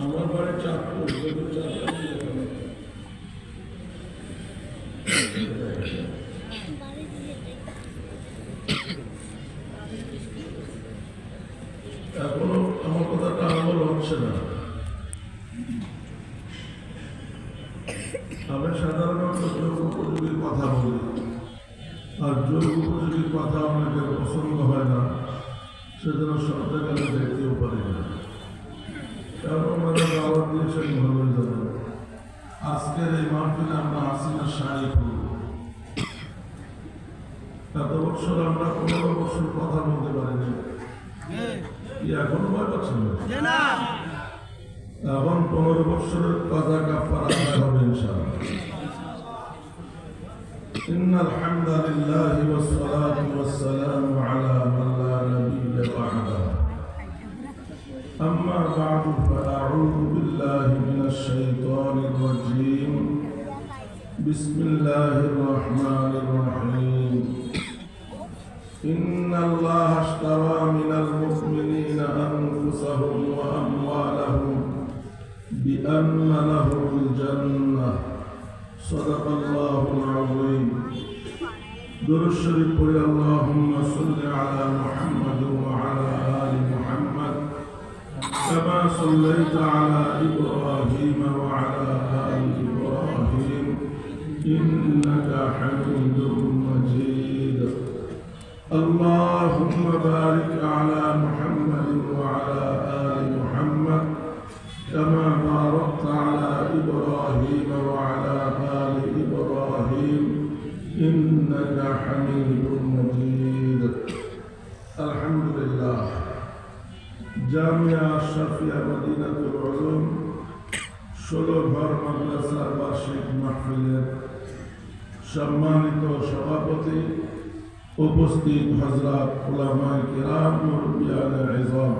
আমার বাড়ি চাঁদপুর। এখনো আমার কথাটা আমল হচ্ছে না। আমি সাধারণত যোগ উপযোগী কথা বলি, আর যোগ উপযোগী কথা অনেকের পছন্দ হয় না, সেজন্য সব জায়গায় দেখতেও পারি না। কারণ ওনারা দাওয়াত দিয়েছেন ভালোই জানেন। আজকের এই মাহফিলে আমরা হাসিনা শাড়ি করব। এত বছর আমরা 15 বছর কথা বলতে পারিনি, এখনো ভয় পাচ্ছেন না? এখন 15 বছরের কথা কাফারা হবে ইনশাআল্লাহ। ইন্নাল হামদালিল্লাহি ওয়াস সালাতু ওয়াস সালামু আলা মান লা নাবিয়্যা বা'দাহু। أما بعد فأعوذ بالله من الشيطان الرجيم. بسم الله الرحمن الرحيم. إن الله اشترى من المؤمنين أنفسهم وأموالهم بأن لهم الجنة. صدق الله العظيم. درود الشريف اللهم صل على محمد وعلى آل محمد كما صليت على إبراهيم وعلى آل إبراهيم إنك حميد مجيد. اللهم بارك على محمد وعلى آل محمد كما باركت على إبراهيم وعلى آل إبراهيم إنك حميد مجيد. الحمد لله. জামিয়া আশরাফিয়া মদিনাতুল উলুম 16 ঘর মাদ্রাসার বার্ষিক মাহফিলের সম্মানিত সভাপতি, উপস্থিত হযরত উলামায়ে কিরাম, মুরব্বিয়ানে ইযম,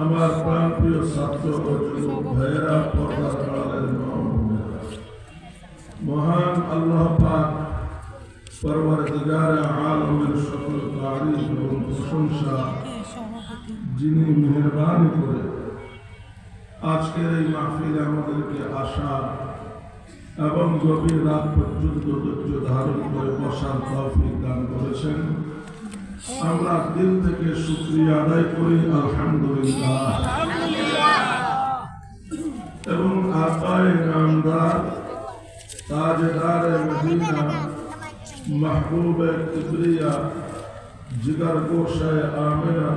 আমার প্রাণপ্রিয় ছাত্র ও যুবক ভাইয়েরা, পর্দার আড়ালের মা ও বোনেরা, মহান আল্লাহ পাক পরওয়ারদিগারে আলমের সকল তারিফ এবং প্রশংসা, যিনি মেহেরবানি করে আজকের এই মাহফিলে আমাদেরকে আসা এবং গভীর রাত পর্যন্ত ধৈর্য ধারণ করে বসার তৌফিক দান করেছেন। আমরা দিল থেকে শুকরিয়া আদায় করি, আলহামদুলিল্লাহ। এবং আকায়ে নামদার, তাজদারে মদিনা, মাহবুবে কিবরিয়া, জিগার গোশায়ে আমিনা,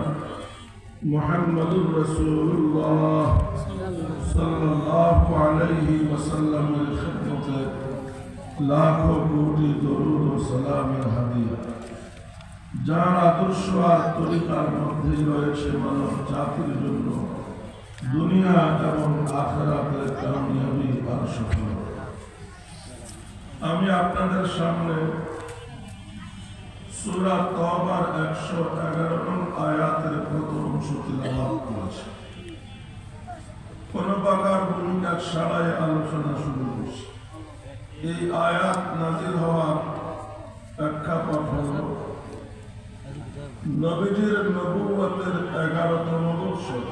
মুহাম্মদুর রাসূলুল্লাহ সাল্লাল্লাহু আলাইহি ওয়াসাল্লামের খিদমতে লাখো কোটি দরুদ ও সালামের হাদিয়া, যার আদর্শ আর তরিকার মধ্যে রয়েছে মানব জাতির জন্য দুনিয়া এবং আখিরাতের কামিয়াবি আর সফলতা। আমি আপনাদের সামনে সূরা তাওবার 111 নং আয়াতের প্রথম অংশ তিলাওয়াত করেছি। কোন প্রকার ভূমিকা ছাড়াই আলোচনা শুরু করছি। এই আয়াত নাযিল হওয়ার প্রেক্ষাপট হল নবীজির নবুয়তের 11তম বৎসর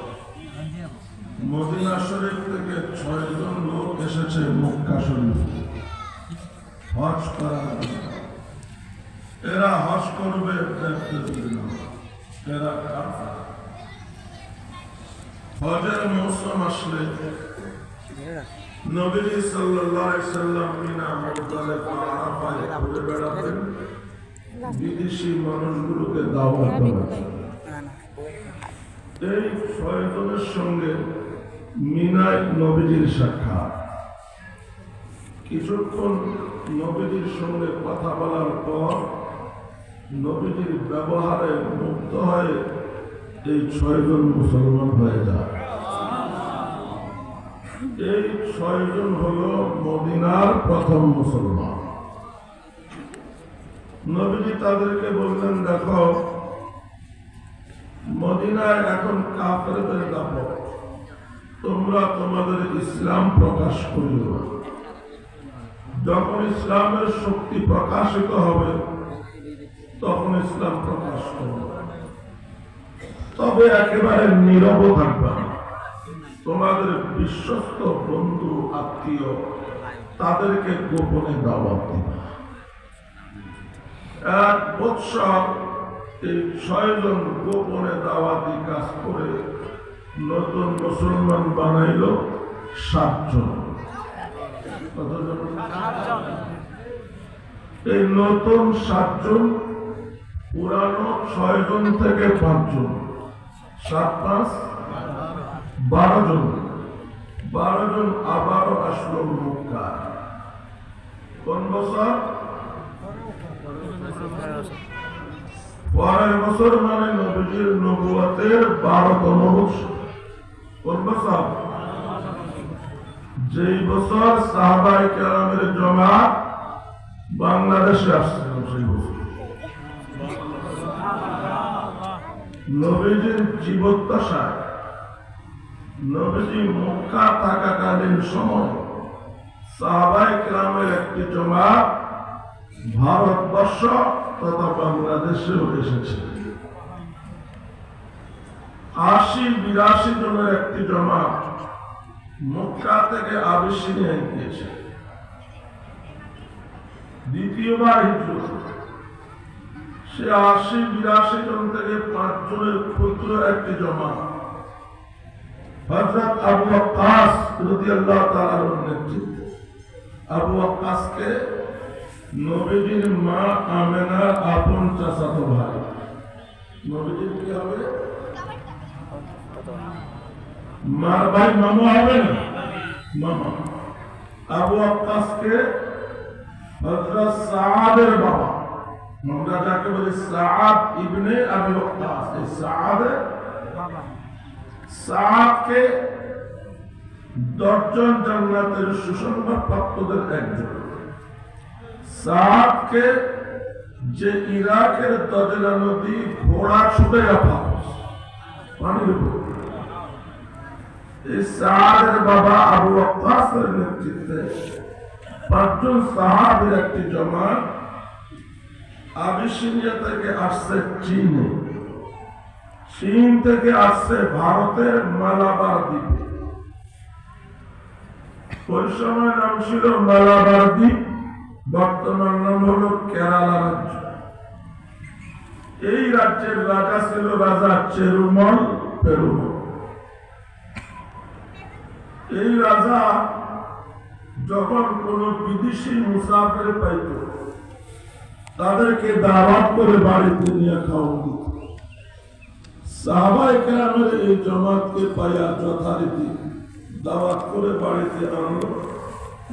মদিনা শরীফ থেকে 6 জন লোক এসেছে মক্কা শরীফে হজ করার জন্য। এরা হজ করবে এরা কাফের। হজের মৌসুম আসলে নবী সাল্লাল্লাহু আলাইহি সাল্লাম মিনা, মুজদালিফা, আরাফায় ঘুরে বেড়াতেন, বিদেশি মানুষগুলোকে দাওয়াত দিতেন। এই 6 জনের সঙ্গে মিনায় নবীজির সাক্ষাৎ। কিছুক্ষণ নবীজির সঙ্গে কথা বলার পর নবীজির ব্যবহারে মুগ্ধ হয়ে এই 6 জন মুসলমান হয়ে যায়। এই 6 জন হল মদিনার প্রথম মুসলমান। নবীজি তাদেরকে বললেন, দেখো মদিনায় এখন কাফেরদের দাপট, তোমরা তোমাদের ইসলাম প্রকাশ করিও। যখন ইসলামের শক্তি প্রকাশিত হবে তখন ইসলাম প্রকাশ করবে। তবে একেবারে নীরব থাকবে না, তোমাদের বিশ্বস্ত বন্ধু আত্মীয় তাদেরকে গোপনে দাওয়াত দিবে। 1 বৎসর এই 6 জন গোপনে দাওয়াতি কাজ করে নতুন মুসলমান বানাইল 7 জন। এই নতুন 7 জন, পুরানো 6 জন থেকে 5 জন, 7 5 12 জন। 12 জন আবারও আসলো মক্কা। কোন বছর? পরের বছর, মানে নবীজির নবুয়তের 12তম বছর। কোন বছর? যেই বছর সাহাবায়ে কেরামের জামাত বাংলাদেশে আসছিল, সেই বছর নবীজির জীবদ্দশায়, নবীজি মক্কা থাকাকালীন সময় সাহাবায়ে কেরামের একটি জামাত ভারতবর্ষ তথা বাংলাদেশেও এসেছে। 80-82 জনের একটি জামাত মক্কা থেকে আবিসিনিয়ায় গিয়েছে। দ্বিতীয়বার হিজরত, সে 80-82 জন থেকে 5 জনের ক্ষুদ্র একটি জামাত হযরত আবু ওয়াক্কাস রাদিয়াল্লাহু তাআলা এর নেতৃত্বে। আবু ওয়াক্কাসকে নবীজির মা আমেনার আপন চাচাতো ভাই। নবীজির কি হবে? মার ভাই, মামা হবে না? মামা। আবু ওয়াক্কাসকে হযরত সাআদের বাবা, আমরা যাকে বলি সাআদ ইবনে আবি ওয়াক্কাস, এই সাআদের বাবা, সাআদকে 10 জন জান্নাতের সুসংবাদ প্রাপ্তদের একজন। সাআদকে যে ইরাকের দজলা নদী ঘোড়া ছুটে পানির উপর, এই সাআদের বাবা আবু ওয়াক্কাসের নেতৃত্বে 5 জন সাহাবীর একটি জামাত আবিসিনিয়া থেকে আসছে চীনে, চীন থেকে আসছে ভারতের মালাবার দ্বীপে। ওই সময় নাম ছিল মালাবার দ্বীপ, বর্তমান নাম হলো কেরালা রাজ্য। এই রাজ্যের রাজা ছিল রাজা চেরুমল পেরুমল। এই রাজা যখন কোন বিদেশি মুসাফির পাইত, তাদেরকে দাওয়াত করে বাড়িতে নিয়ে খাওয়ান দিত। সাহাবায়ে কেরামের এই জামাতকে পাইয়া যথারীতি দাওয়াত করে বাড়িতে আনলো,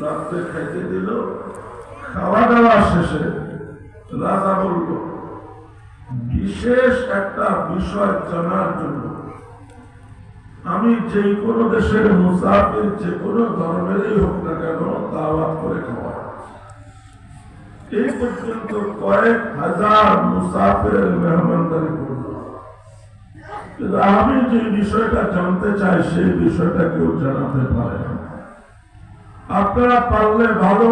রাত্রে খাইতে দিল। খাওয়া দাওয়া শেষে রাজা বলল, বিশেষ একটা বিষয় জানার জন্য আমি যে কোনো দেশের মুসাফির, যে কোনো ধর্মেরই হোক না কেন, দাওয়াত করে খাওয়াই। এই পর্যন্ত কয়েক হাজার মুসাফিরের মেহমানদারি করল, কিন্তু আমি যে বিষয়টা জানতে চাই সেই বিষয়টা কেউ জানাতে পারে না। আপনারা পারলে ভালো,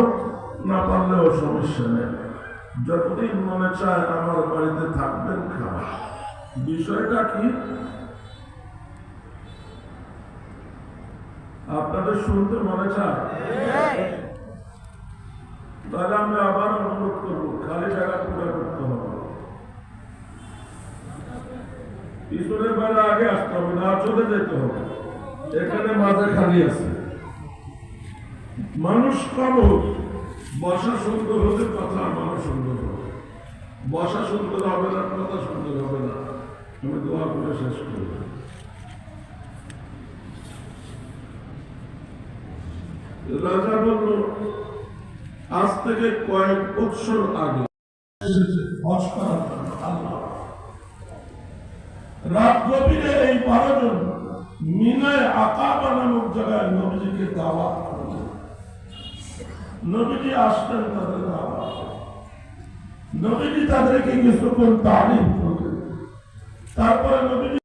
না পারলেও সমস্যা নেই, যতদিন মনে চায় আমার বাড়িতে থাকবেন, খাওয়া। বিষয়টা কি আপনাদের শুনতে মনে চায়? তাহলে আমি আবার অনুরোধ করবো, খালি জায়গা পুরো করতে হবে। পিছনের বেলা আগে আসতে হবে, না চলে যেতে হবে। এখানে মাঝে খালি আছে, মানুষ কম হোক, বসা সুন্দর হতে কথা মানুষ সুন্দর হবে। বসা সুন্দর হবে না, কথা সুন্দর হবে না। আমি দোয়া করে শেষ করব। রাজা বলল, আজ থেকে কয়েক বছর আগে রাত গভীরে এই 12 জন মিনায় আকাবা নামক জায়গায় নবীজিকে দাওয়াত করলেন। নবীজি আসলেন তাদের দাওয়াত, নবীজি তাদেরকে কিছুক্ষণ তালিম করলেন। তারপরে নবীজি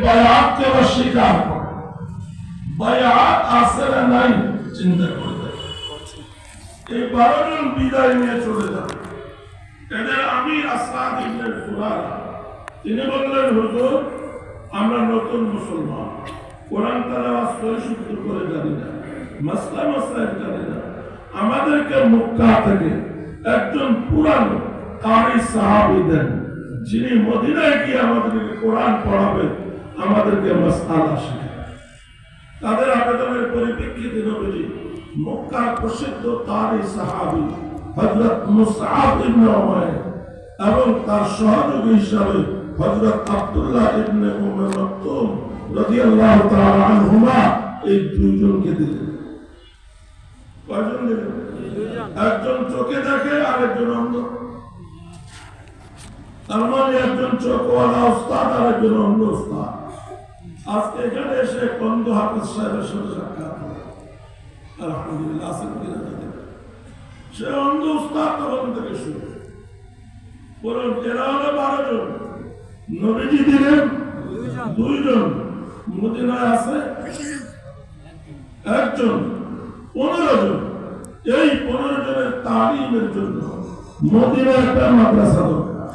বায়াতকে অস্বীকার করেন। বায়াত আছে না নাই চিন্তা করলেন। এই 12 জন বিদায় নিয়ে চলে যান। এদের আমির আসাদ ইবনে জুরারা তিনি বললেন, হুজুর আমরা নতুন মুসলমান, কোরআন তেলাওয়াত সহি শুদ্ধ করে জানি না, মাসলা মাসাইল জানি না, আমাদেরকে মক্কা থেকে একজন পুরানো কারি সাহাবী দেন, যিনি মদিনায় গিয়ে আমাদেরকে কোরআন পড়াবেন, আমাদেরকে মাসআলা শেখাবেন। তাদের আবেদনের পরিপ্রেক্ষিতে নবীজি মক্কার প্রসিদ্ধ কারি সাহাবী হযরত মুসআব ইবনে উমাইর এবং তার সহযোগী হিসাবে হযরত আব্দুল্লাহ ইবনে মাকতুম রাদিয়াল্লাহু তাআলা আনহুমা এই দুইজনকে দিলেন। কয়জন দিলেন? একজন চোখে দেখে, আরেকজন অন্ধ। তার মানে একজন চোখওয়ালা ওস্তাদ, আরেকজন অন্ধ ওস্তাদ। আজকে এখানে এসে অন্ধ হাফেজ সাহেবের সাথে সাক্ষাৎ হয়, আলহামদুলিল্লাহ আসেন কিনা জানি না। সে অন্ধ ওস্তাদ তখন থেকে শুরু। বলুন এরা হলো 12 জন, নবীজি দিলেন 2 জন, মদিনায় আছে একজন, 15 জন। এই 15 জনের তালিমের জন্য মদিনায় একটা মাদ্রাসা দরকার।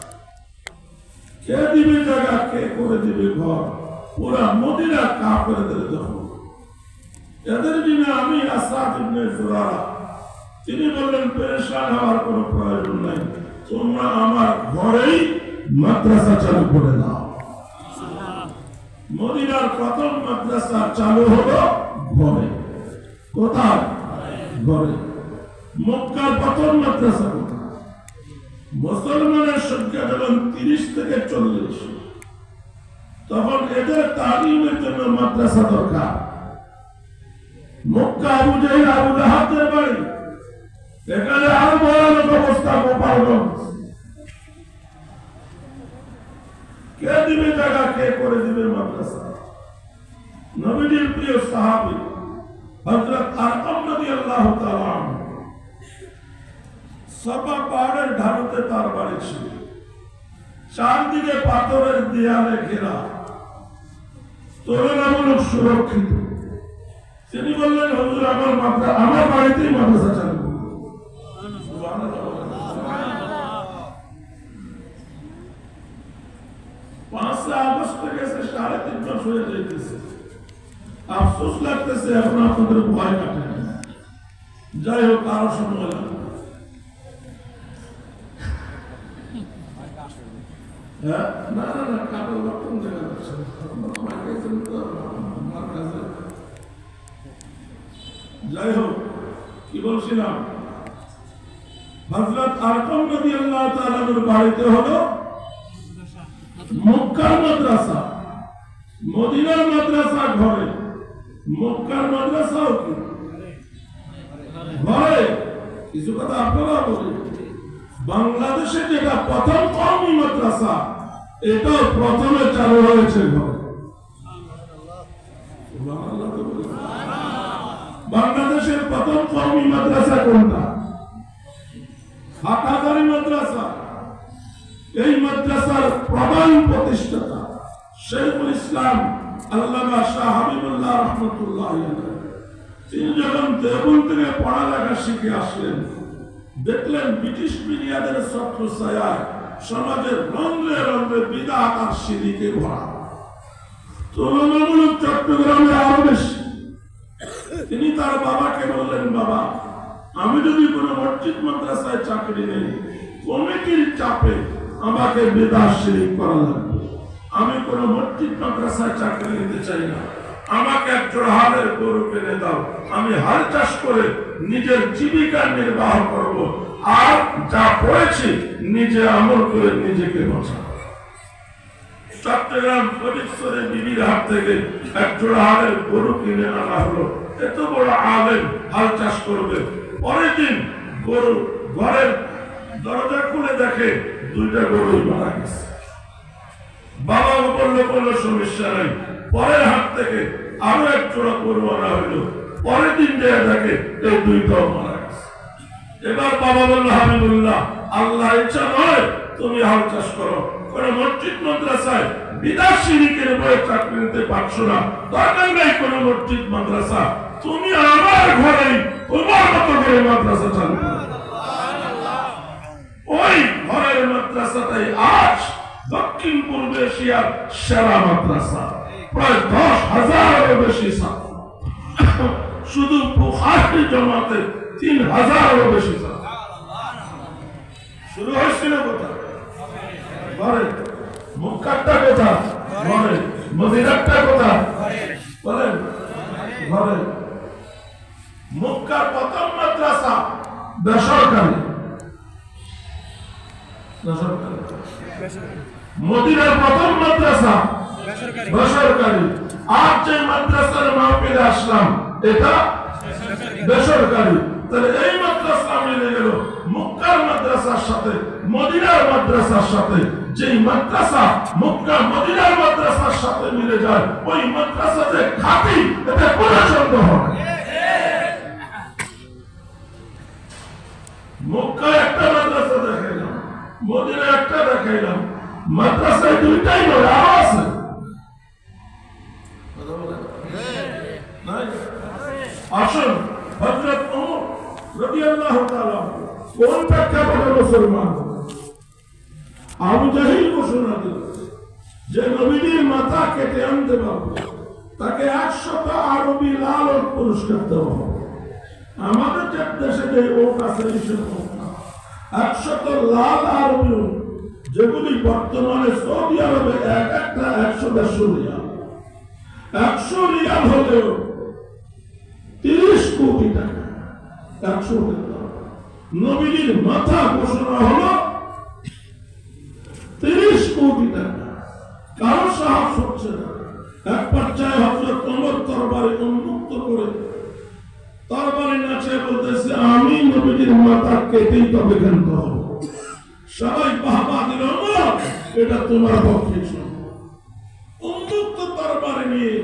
কে দিবে জায়গা, কে করে দিবে ঘর? পুরা মদিনা কাফেরদের দখল। এদের বিনা আমি আসাদ ইবনে জুরারা তিনি বললেন, পেরেশান হওয়ার কোনো প্রয়োজন নাই, তোমরা আমার ঘরেই মাদ্রাসা চালু করে দাও। মদিনার প্রথম মাদ্রাসা চালু হলো ঘরে। কোথায়? ঘরে। মক্কার প্রথম মাদ্রাসা কোথায়? মুসলমানের সংখ্যা যখন 30 থেকে 40, তখন এদের তালিমের জন্য মাদ্রাসা দরকার। মক্কা আবু জাহেল আবু লাহাবের বাড়ি, এখানে আরো ভয়ানক অবস্থা গোপালগঞ্জ। কে দিবে জায়গা, কে করে দিবে মাদ্রাসা? নবীজির প্রিয় সাহাবী হযরত আরকাম রাদিয়াল্লাহু তাআলা আনহু, সাফা পাহাড়ের ঢালুতে তার বাড়ি ছিল, চারদিকে পাথরের দেয়ালে ঘেরা, তুলনামূলক সুরক্ষিত। তিনি বললেন, হুজুর আমার বাড়িতেই মাদ্রাসা চালু করুন। সুবহানাল্লাহ। 5 আগস্ট থেকে 3.5 মাস হয়ে যাইতেছে। আফসোস লাগতেছে এখন আপনাদের ভয় কাটে না। যাই হোক, আরো সময় লাগবে। না না না, কাপড় লক্ষণ দেখা যাচ্ছে। যাই হোক, কি বলছিলাম, হযরত আরকাম রাদিয়াল্লাহু তাআলা এর বাড়িতে হলো মক্কার মাদ্রাসা, মদিনার মাদ্রাসা ঘরে, মক্কার মাদ্রাসাও কি ঘরে। কিছু কথা আপনারা বলেন, বাংলাদেশে যেটা প্রথম কওমি মাদ্রাসা, এটাও প্রথমে চালু হয়েছে ঘরে। বাংলাদেশের প্রথম কওমি মাদ্রাসা কোনটা? হাটাজারি মাদ্রাসা। এই মাদ্রাসার প্রধান প্রতিষ্ঠাতা শেখুল ইসলাম আল্লামা শাহ হাবিবুল্লাহ রাহমাতুল্লাহ আলাইহি, তিনি যখন দেওবন্দ থেকে পড়ালেখা শিখে আসলেন, দেখলেন ব্রিটিশ মিডিয়াদের ছত্রছায়ায় সমাজের রঙে রঙে বিদআত আর শিরকে ভরা, তুলনামূলক চট্টগ্রামে আরো বেশি। তিনি তার বাবাকে বললেন, বাবা আমি যদি কোনো মসজিদ মাদ্রাসায় চাকরি নেই, কমিটির চাপে আমাকে বিদআত শিরক করা লাগবে, আমি কোনো মসজিদ মাদ্রাসায় চাকরি নিতে চাই না, আমাকে এক জোড়া হালের গরু কিনে দাও, আমি হাল চাষ করে নিজের জীবিকা নির্বাহ করব, আর যা পড়েছি নিজে আমল করে নিজেকে বাঁচাবো। চট্টগ্রাম ফটিকছড়ি বিবির হাট থেকে এক জোড়া হালের গরু কিনে আনা হলো। এত বড় আলেম হাল চাষ করবে, পরের দিন গরু ঘরের দরজা খুলে দেখে 2টা গরু মারা গেছে। বাবা বললো কোনো সমস্যা নাই, পরের হাট থেকে আরো এক জোড়া গরু আনা হইল, পরের দিন যায় দেখে এই 2টাও মারা গেছে। এবার বাবা বললো, হাবিবুল্লাহ আল্লাহ ইচ্ছা নয় তুমি হাল চাষ করো, কোন মসজিদ মাদ্রাসায় বিদআত শিরকের বই চাকরি নিতে পারছো না, দরকার নাই কোন মসজিদ মাদ্রাসা, তুমি আমার ঘরেই তোমার মতো করে মাদ্রাসা চালু করো। ওই ঘরের মাদ্রাসাটাই আজ দক্ষিণ পূর্ব এশিয়ার সেরা মাদ্রাসা। প্রায় 10,000-এরও বেশি ছাত্র, শুধু বুখারী জমাতে 3,000-এরও বেশি ছাত্র। শুরু হয়েছিল কোথায়? ঘরে। মক্কাটা কোথায়? ঘরে। মদিনাটা কোথায়? বলেন, ঘরে। মক্কার প্রথম মাদ্রাসা বেসরকারি, মদিনার প্রথম মাদ্রাসা বেসরকারি। আর যে মাদ্রাসার মাহফিলে আসলাম এটা বেসরকারি। তাহলে এই মাদ্রাসা মিলে গেল মক্কার মাদ্রাসার সাথে মদিনার মাদ্রাসার সাথে। যেই মাদ্রাসা মক্কা মদিনার মাদ্রাসার সাথে মিলে যায় ওই মাদ্রাসা যে খাঁটি, এটা কোনো সন্দেহ হবে। মক্কায় একটা মাদ্রাসা দেখাইলাম, মদিনায় একটা দেখাইলাম, মাদ্রাসায় দুইটাই নয়, আরো আছে। আসুন, হযরত ওমর রাদিয়াল্লাহু তাআলা কোন প্রেক্ষাপটে মুসলমান? আবু জাহিল ঘোষণা দিল যে নবীর মাথা কেটে আনতে পারবে তাকে 100 আরবি লালন পুরস্কার দেওয়া হবে। আমাদের দেশে যে ওট আছে 100 লাল আরবি ওট, যেগুলি বর্তমানে সৌদি আরবে এক একটা 100-150 রিয়াল। 100 রিয়াল হলেও 30 কোটি টাকা। 100 নবীর মাথা ঘোষণা হলো 30 কোটি টাকা। কারো সাহস হচ্ছে না। এক পর্যায়ে হযরত ওমর তরবারি উন্মুক্ত করে তরবারি নাচে বলতেছে, আমি নবীর মাথা কেটেই তবে ক্ষান্ত হব। সবাই বাহবা দিল, ওমর এটা তোমার পক্ষে সম্ভব। উন্মুক্ত তরবারি নিয়ে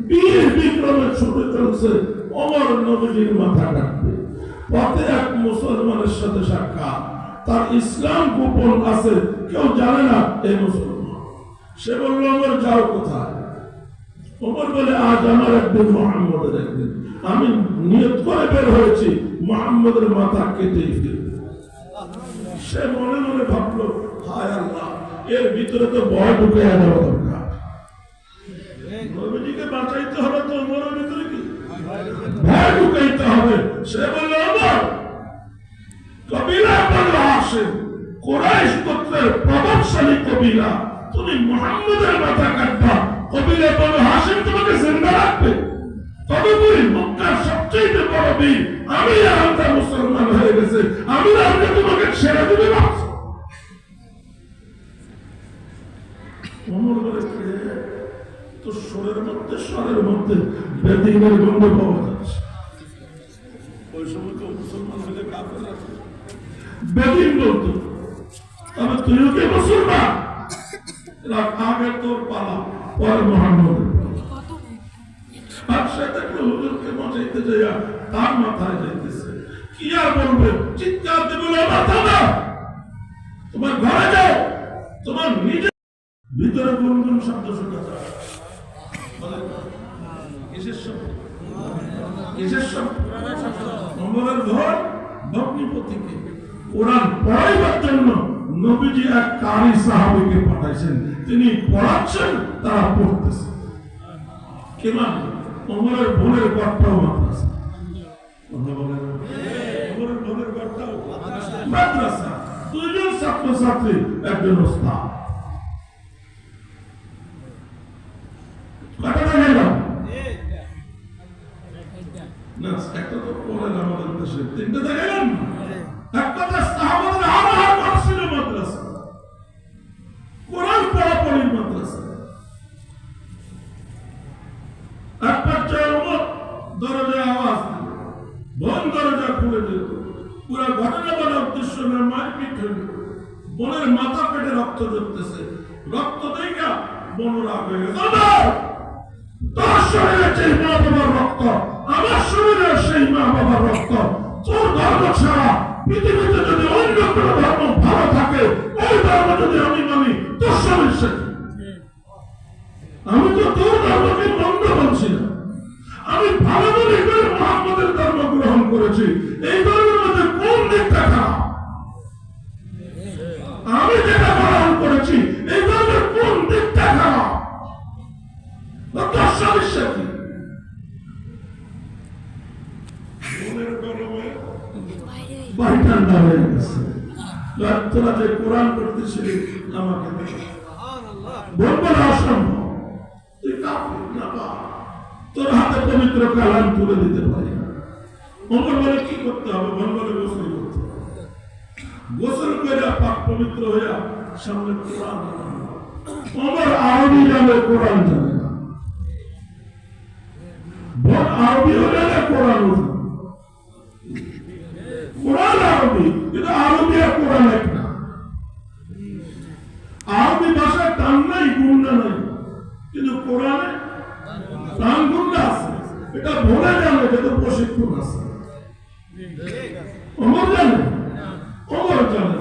বীর বিক্রমে ছুটে চলছে ওমর নবীর মাথা কাটবে। পথে এক মুসলমানের সাথে সাক্ষাৎ। তার ইসলাম গোপন আছে, কেউ জানে না এই মুসলমান। সে বলল, ওমর যাও কোথায়? ওমর বলে, আজ আমার একদিন, মুহাম্মদের একদিন। আমি নিয়ত করে বের হয়েছি মুহাম্মদের মাথা কেটেই ফেলব। সে মনে মনে ভাবলো, হায় আল্লাহ, এর ভিতরে তো ভয় ঢুকে যাওয়া দরকার। নবীজিকে বাঁচাইতে হবে তো ওমরের ভিতরে কি ভয় ঢুকাইতে হবে? সে বলল, ওমর, কবিলা বনু হাশিম কুরাইশ গোত্রের প্রভাবশালী কবিলা, তুমি মুহাম্মদের মাথা কাটবা, কবিলা বনু হাশিম তোমাকে জিন্দা রাখবে। তদুপরি মক্কার সবচেয়ে বড় বীর আমি, আমরা মুসলমান হয়ে গেছে, আমি তোমাকে ছেড়ে দিবে ভাবছো? ওমর বলে, তো স্বরের মধ্যে বেদিনের গন্ধ পাওয়া যাচ্ছে। ওই সময় তো মুসলমান হলে কাফের আছে। বেদিন বলতো, তবে তুইও কি মুসলমান? আগে তোর পালা, পরে মুহাম্মদের পালা। আর সে দেখলো হুজুরকে মজাইতে যাইয়া তার মাথায় যাইতেছে। কি আর বলবে? চিৎকার দিয়ে বলে, তোমার ঘরে যাও, তোমার নিজের ভিতরে গুনগুন শব্দ শোনা যায়। কিসের শব্দ? কিসের শব্দ? ওমরের ঘর ভগ্নিপতিকে কোরআন পড়াইবার জন্য নবীজি এক কারি সাহাবীকে পাঠাইছেন। তিনি পড়াচ্ছেন, তারা পড়তেছে। কেমন? ওমরের বোনের ঘরটাও মাদ্রাসা। ওমরের বোনের ঘরটাও মাদ্রাসা। দুইজন ছাত্রছাত্রী, একজন ওস্তাদ। কটা দেখাইলাম না? একটা তো পড়েন আমাদের দেশে, 3টে দেখাইলাম। এক কথা, সাহাবাদের হার করছিল মাদ্রাসা, কোরআন পড়াপড়ির মাদ্রাসা। এক পর্যায়ে ওমর দরজায় আওয়াজ দিল, বোন দরজা খুলে দিল। পুরো ঘটনা বলার উদ্দেশ্য না, মারপিট হইল। বোনের মাথা পেটে রক্ত ঝরতেছে। রক্ত দেখা বোন রাগ হয়ে গেছে। তোর শরীরে সেই মা বাবার রক্ত, আমার শরীরে সেই মা বাবার রক্ত। তোর ধর্ম ছাড়া পৃথিবীতে যদি অন্য কোনো ধর্ম ভালো থাকে, ওই ধর্ম যদি আমি মানি, তোর সমস্যা কি? আমি তো তোর ধর্মকে মন্দ বলছি না, আমি ভালো মনে করে মুহাম্মদের ধর্ম গ্রহণ করেছি। এই ধর্মের মধ্যে কোন দিকটা খারাপ? আমরা যে কোরআন পড়তেছিলি আমাকে দেখে বলবো না অসম্ভব, তুই কাফির না বা তোর হাতে পবিত্র কালাম তুলে দিতে পারি না। ওমর বলে কি করতে হবে? বলে গোসল করতে হবে। গোসল করে পাক পবিত্র হইয়া সামনে কোরআন। ওমর আরবি জানে, কোরআন জানে না। বল আরবি হলে না কোরআন হতো, কোরআন আরবি, কিন্তু আরবি আর কোরআন এক না। আরবি ভাষায় টান নাই, গুণা নাই, কিন্তু কোরআনে টান গুণা আছে। এটা বলে জানে, কিন্তু প্রশিক্ষণ আছে। ওমর জানে, ওমর জানে।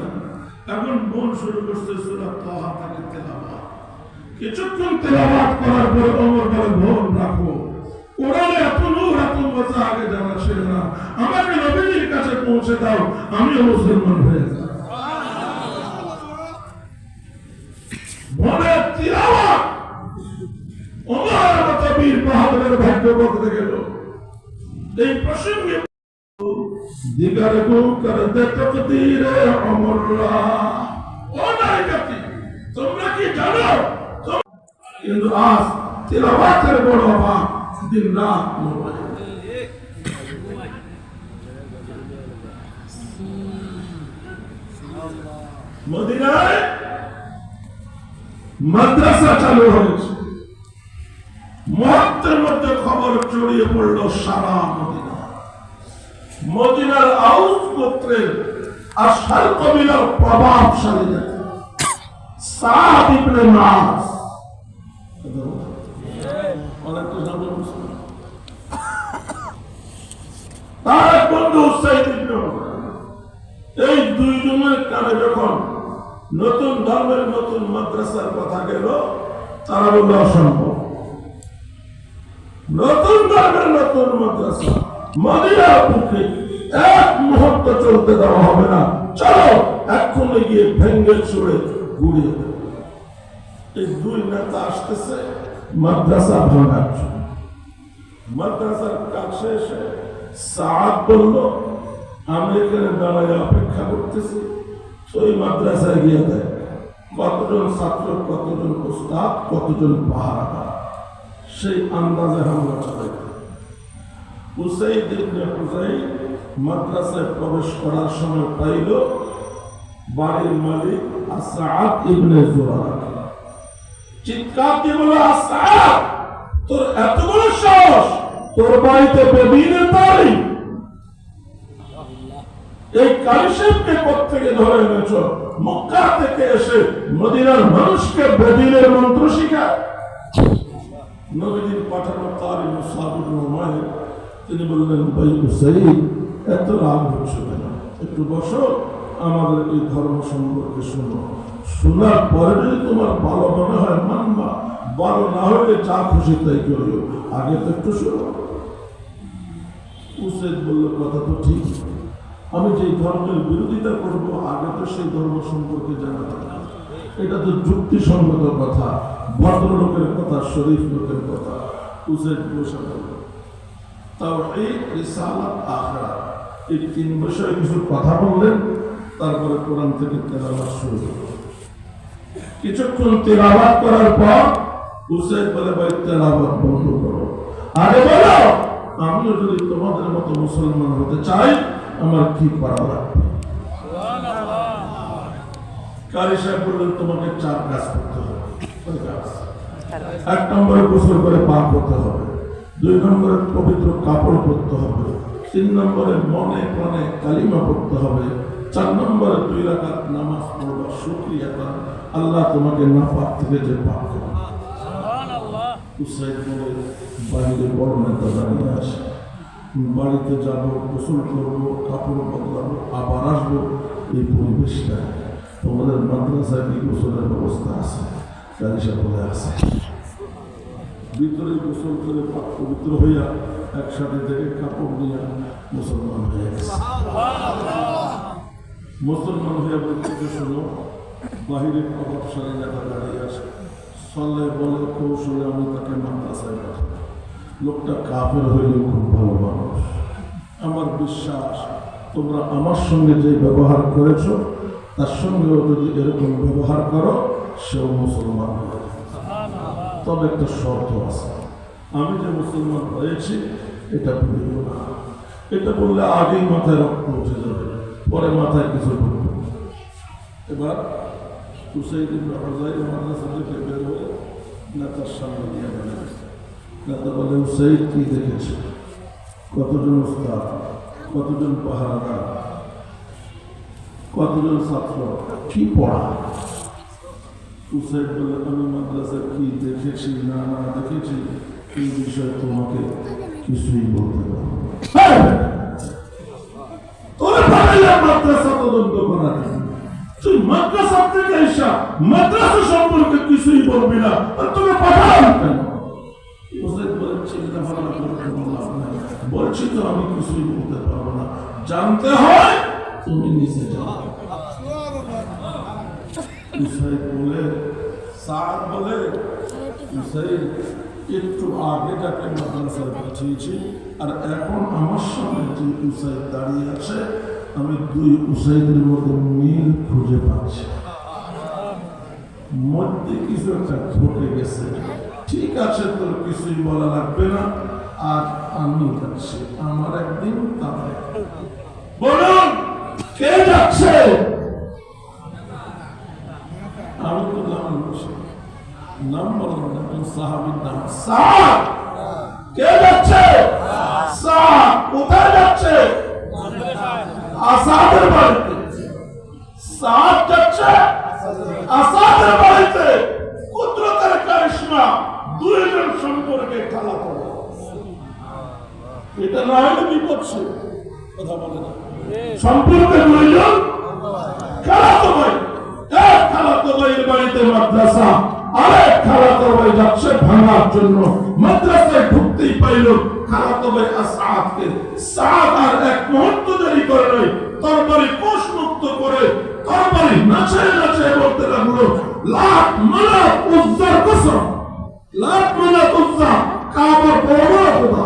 এখন বোন শুরু করছে সূরা তাহা থেকে তেলাওয়াত। কিছুক্ষণ তেলাওয়াত করার পর ওমর বলে, বোন রাখো, কোরআনে এত নূর এত মজা আগে জানা ছিল না, আমাকে নবীর কাছে পৌঁছে দাও, আমিও মুসলমান হয়ে যাব। বলে তিলাওয়াত ওমর মত বীর বাহাদুরের ভাগ্য বদলে গেল। এই প্রসঙ্গে দিগার গো করতে তকদীর ওমররা, ও নায়িকাতি তোমরা কি জানো? কিন্তু আজ তিলাওয়াতের বড় অভাব, দিন রাত মোবাইল। মদিনায় মাদ্রাসা চালু হয়েছে, মুহূর্তের মধ্যে খবর ছড়িয়ে পড়ল সারা মদিনা। মদিনার আউস গোত্রের আশহার কবিলার প্রভাবশালী নেতা সাদ ইবনে মুআজ, তার এক বন্ধু উসাইদ ইবনে হুযায়র, এই দুইজনের কানে যখন নতুন ধর্মের নতুন মাদ্রাসার কথা গেল, তারা বলল অসম্ভব। নতুন ধর্মের নতুন মাদ্রাসা মদিনার বুকে এক মুহূর্ত চলতে দেওয়া হবে না, চলো এক্ষুনি গিয়ে ভেঙ্গে ছুড়ে গুড়িয়ে দেব। এই দুই নেতা আসতেছে মাদ্রাসা ভাঙার জন্য। মাদ্রাসার কাছে এসে সাদ বলল, আমি এখানে দাঁড়ায় অপেক্ষা করতেছি, ওই মাদ্রাসায় গিয়ে দেখ কতজন ছাত্র, কতজন উস্তাদ, কতজন পাহারাদার, সেই আন্দাজে হামলা চালাই। উসাইদ ইবনে হুযায়র মাদ্রাসায় প্রবেশ করার সময় পাইল বাড়ির মালিক আসআদ ইবনে জুরারা। চিৎকার দিয়ে বলল, আসআদ, তোর এত বড় সাহস, তোর বাড়িতে বেদিনের তালিম! এই কারিশকে কোত্থেকে ধরে এনেছ? মক্কা থেকে এসে মদিনার মানুষকে বেদিনের মন্ত্র শিখায়। নবীজির পাঠানো তার মুসআব ইবনে উমাইর, তিনি বললেন, ভাই উসাইদ, এত রাগ হচ্ছে কেন? একটু বসো, আমাদের এই ধর্ম সম্পর্কে শোনো। শোনার পরে যদি তোমার ভালো মনে হয় মানবা, ভালো না হলে যা খুশি তাই করিও, আগে তো একটু শোনো। উসাইদ বলল, কথা তো ঠিক, আমি যে ধর্মের বিরোধিতা করব আগে তো সেই ধর্ম সম্পর্কে জানা, এটা তো যুক্তিসঙ্গত কথা, ভদ্রলোকের কথা, শরীফ লোকের কথা। উসাইদ বসে বলল, তাওহীদ, রিসালাত, আখিরাত, এই তিন বিষয়ে কিছু কথা বললেন। তারপরে কোরআন থেকে তেলাওয়াত শুরু হলো। কিছুক্ষণ তেলাওয়াত করার পর উসাইদ বলে, ভাই তেলাওয়াত বন্ধ করো, আরে বলো আমিও যদি তোমাদের মতো মুসলমান হতে চাই আমার কি করা লাগবে? কারি সাহেব বললেন, তোমাকে 4 কাজ করতে হবে। 1 নম্বরে গোসল করে পাক হতে হবে, 2 নম্বরে পবিত্র কাপড় পরতে হবে, 3 নম্বরে মনে প্রাণে কালিমা পড়তে হবে, 4 নম্বরে 2 রাকাত নামাজ পড়বা শুকরিয়া কর, আল্লাহ তোমাকে নাপাক থেকে যে পাক করবে। উসাইদ বলে, বাইরে বড় নেতা দাঁড়িয়ে আসে, বাড়িতে যাব, গোসল করবো, কাপড় বদলাবো, আবার আসবো, এই পরিবেশটা তোমাদের মাদ্রাসায় কি গোসলের ব্যবস্থা আছে? কারিশা বলে আছে। ভিতরে গোসল করে পাক পবিত্র হইয়া একসাথে থেকে কাপড় নিয়ে মুসলমান হয়ে গেছে। মুসলমান হইয়া বলতে শোনো, বাহিরের প্রভাবশালী নেতা দাঁড়িয়ে আসে, চলে বলে কৌশলে আমি তাকে মাদ্রাসায় পাঠাবো। লোকটা কাফের হইলেও খুব ভালো মানুষ। আমার বিশ্বাস তোমরা আমার সঙ্গে যে ব্যবহার করেছ তার সঙ্গেও যদি এরকম ব্যবহার করো সেও মুসলমান হবে। তবে একটা শর্ত আছে, আমি যে মুসলমান হয়েছি এটা ভুলিব না। এটা বললে আগেই মাথায় রক্ত উঠে যাবে, পরে মাথায় কিছু ঢুকবে। এবার হুসাইন ইবনে হুযায়র মাদ্রাসা থেকে বের হয়ে নেতার সামনে গিয়ে বলে, নেতা বলে, হুসাইন কি দেখেছে? কতজন উস্তাদ, কতজন পাহারাদার, কতজন ছাত্র, কি পড়া? হুসাইন বলে, আমি মাদ্রাসা কি দেখেছি না না দেখেছি এই বিষয়ে তোমাকে কিছুই বলতে পারবো না। তোরে পাঠাইলাম মাদ্রাসা তদন্ত করা, তুই মাদ্রাসা থেকে এসা মাদ্রাসা সম্পর্কে কিছুই বলবি না, আর তোকে পাঠালাম কেন? হুসাইন বলেন, চিন্তা ভাবনা করতে বললাম না, বলছি তো আমি কিছুই বলতে পারবো না, জানতে হয় তুমি নিজে যাও। হুসাইন বলে, সাদ বলে, হুসাইন একটু আগে যাকে মাদ্রাসায় পাঠিয়েছি আর এখন আমার সামনে যে হুসাইন দাঁড়িয়ে আছে, আমি দুই হুসাইনের মধ্যে মিল খুঁজে পাচ্ছি, মধ্যে কিছু একটা ঘটে গেছে। ঠিক আছে, তোর কিছুই বলা লাগবে না, আর আমি যাচ্ছি, আমার একদিন তার একদিন। বলুন কে যাচ্ছে? আমি বললাম নাম বললাম না, সাহাবীর নাম সাদ। কে যাচ্ছে? সাদ। কোথায় যাচ্ছে? আসাদের বাড়িতে। সাদ যাচ্ছে আসাদের বাড়িতে। কুদরতের কারিশমা, দুইজন সম্পর্কে খেলা করে। এটা না হলে বিপদ ছিল, কথা বলে না। সম্পর্কে দুইজন খেলাতো ভাই, এক খেলাতো ভাইয়ের বাড়িতে মাদ্রাসা, আরেক খালাতো ভাই যাচ্ছে ভাঙার জন্য। মাদ্রাসায় ঢুকতেই পাইল খালাতো ভাই আসাদকে। সাদ আর এক মুহূর্ত দেরি করে নাই, তরবারি কোষ মুক্ত করে তরবারি নাচে নাচে বলতে লাগলো, লাত মানাত উজ্জার কসম, লাত মানাত উজ্জা কাবার বড় খোদা,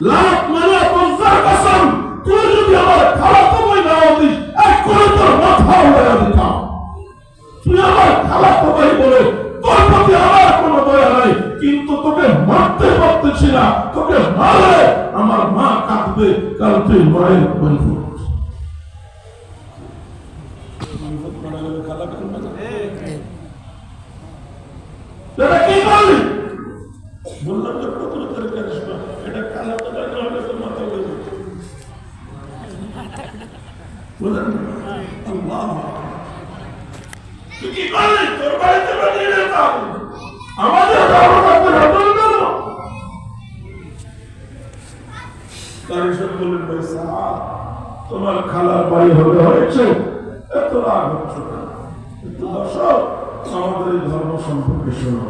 লাত মানাত উজ্জার কসম, তুই যদি আমার খালাতো ভাই না হতিস এক করে তোর মাথা উড়াইয়া দিতাম। তুই আমার খালাতো ভাই বলে তোর প্রতি আমার কোনো দয়া নাই, কিন্তু তোকে মারতে পারতেছি না, তোকে মারলে আমার মা কাঁদবে, কাল তুই মায়ের বলবো। এটা কি বললি? বললাম যে প্রকৃতির কারিশমা, এটা খালাতো ভাই না হলে তো মাথা উড়ে যেত। বলেন আল্লাহ, তুই কি করলি? তোর বাড়িতে বানিয়ে যেতাম, আমাদের ধর্মকে রটন করো। কারিশম বলেন, ভাই সাহাব, তোমার খালার বাড়ি হবে হয়েছে, এত রাগ হচ্ছে না। একটু বসো, আমাদের এই ধর্ম সম্পর্কে শোনো,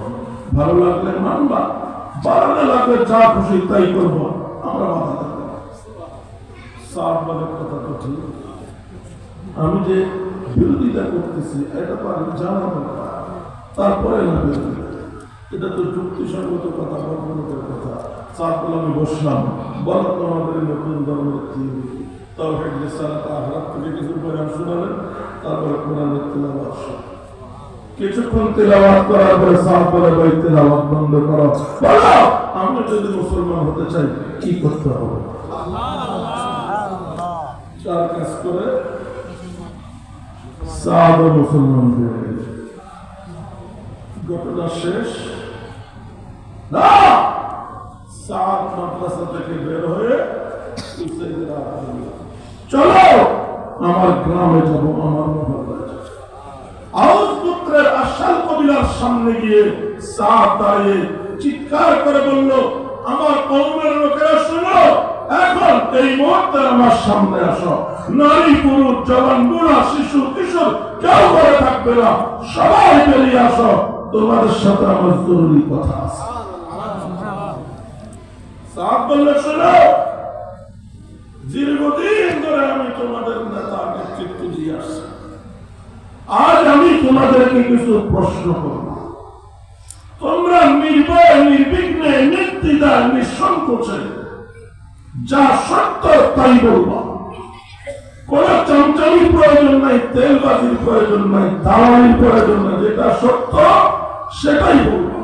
ভালো লাগলে মানবা, বাড়ানো লাগলে যা খুশি তাই করবো, আমরা বাধা দেবো। সাহাব বলে, কথা তো ঠিক, আমি যে বিরোধিতা করতেছি এটা তো আমি জানা দরকার, তারপরে না বিরোধিতা, এটা তো যুক্তিসঙ্গত কথা, বর্ণনের কথা। তারপর আমি বসলাম, বলো তোমাদের নতুন ধর্মের কি? তাওহীদ, রিসালাত, আখিরাত থেকে কিছু বয়ান শোনালেন, তারপরে কোরআনের তেলাওয়াত। কিছুক্ষণ তেলাওয়াত করার পরে সাহাব বলে, ভাই তেলাওয়াত বন্ধ করো, বলো আমি যদি মুসলমান হতে চাই কি করতে হবে? চার কাজ করে সাদ মুসলমান হয়ে গেল। ঘটনা শেষ না, সাদ মাদ্রাসা থেকে বের হয়ে চলো আমার গ্রামে যাব, আমার মহল্লায় যাব। আউস পুত্রের আশাল কবিলার সামনে গিয়ে সাদ দাঁড়িয়ে চিৎকার করে বলল, আমার কওমের লোকেরা শোনো, এখন এই মুহূর্তে আমার সামনে আসো, নারী পুরুষ জওয়ান বুড়া শিশু কিশোর কেউ ঘরে থাকবে না, সবাই বেরিয়ে আসো, তোমাদের সাথে আমার জরুরি কথা আছে। সাহাব বলল, শোনো, দীর্ঘদিন ধরে আমি তোমাদের নেতা নেতৃত্ব দিয়ে আসছি, আজ আমি তোমাদেরকে কিছু প্রশ্ন করব, তোমরা নির্ভয় নির্বিঘ্নে নির্দ্বিধায় নিঃসংকোচে যা সত্য তাই বলবা। কোন চমচমির প্রয়োজন নাই, তেলবাজির প্রয়োজন নাই, দালালির প্রয়োজন নাই, যেটা সত্য সেটাই বলবো।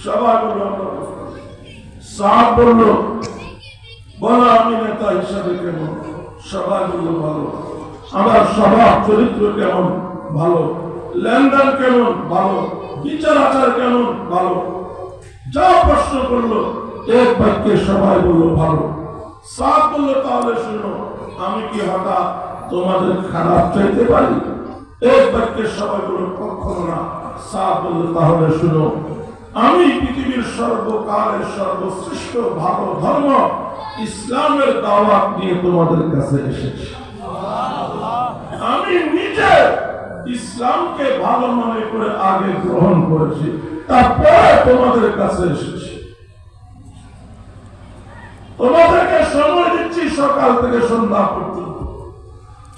সবাই বলল আমরা সাহাব বলল বলো আমি নেতা হিসাবে কেমন? সবাই বলল ভালো। আমার স্বভাব চরিত্র কেমন? ভালো। লেনদেন কেমন? ভালো। বিচার আচার কেমন? ভালো। যা প্রশ্ন করলো এক বাক্যে সবাই বলল ভালো। সাহাব বলল তাহলে শুনো, আমি কি হঠাৎ তোমাদের খারাপ চাইতে পারি? এক বাক্যে সবাই বলল কখনো না। সাহাব বলল তাহলে শুনো, আমি পৃথিবীর সর্বকালের সর্বশ্রেষ্ঠ ভালো ধর্ম ইসলামের দাওয়াত নিয়ে তোমাদের কাছে এসেছি। আমি নিজে ইসলামকে ভালো মনে করে আগে গ্রহণ করেছি, তারপরে তোমাদের কাছে এসেছি। তোমাদেরকে সময় দিচ্ছি সকাল থেকে সন্ধ্যা পর্যন্ত।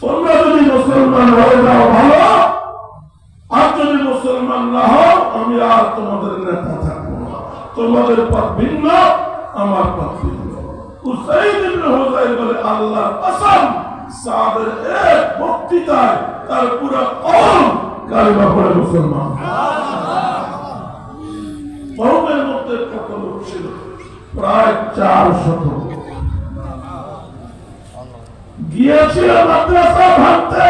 তোমরা যদি মুসলমান হয়ে যাও ভালো, আর যদি মুসলমান না হও আমি আর তোমাদের নেতা থাকবো না। তোমাদের পথ ভিন্ন, আমার পথ ভিন্ন। উসাইদ ইবনে হুযাইর বলে আল্লাহর কসম, সাহাবের এক বক্তৃতায় তার পুরো কওম কালিমা পড়ে মুসলমান। কওমের মধ্যে কত লোক ছিল? প্রায় 400। গিয়েছিল মাদ্রাসা ভাঙতে,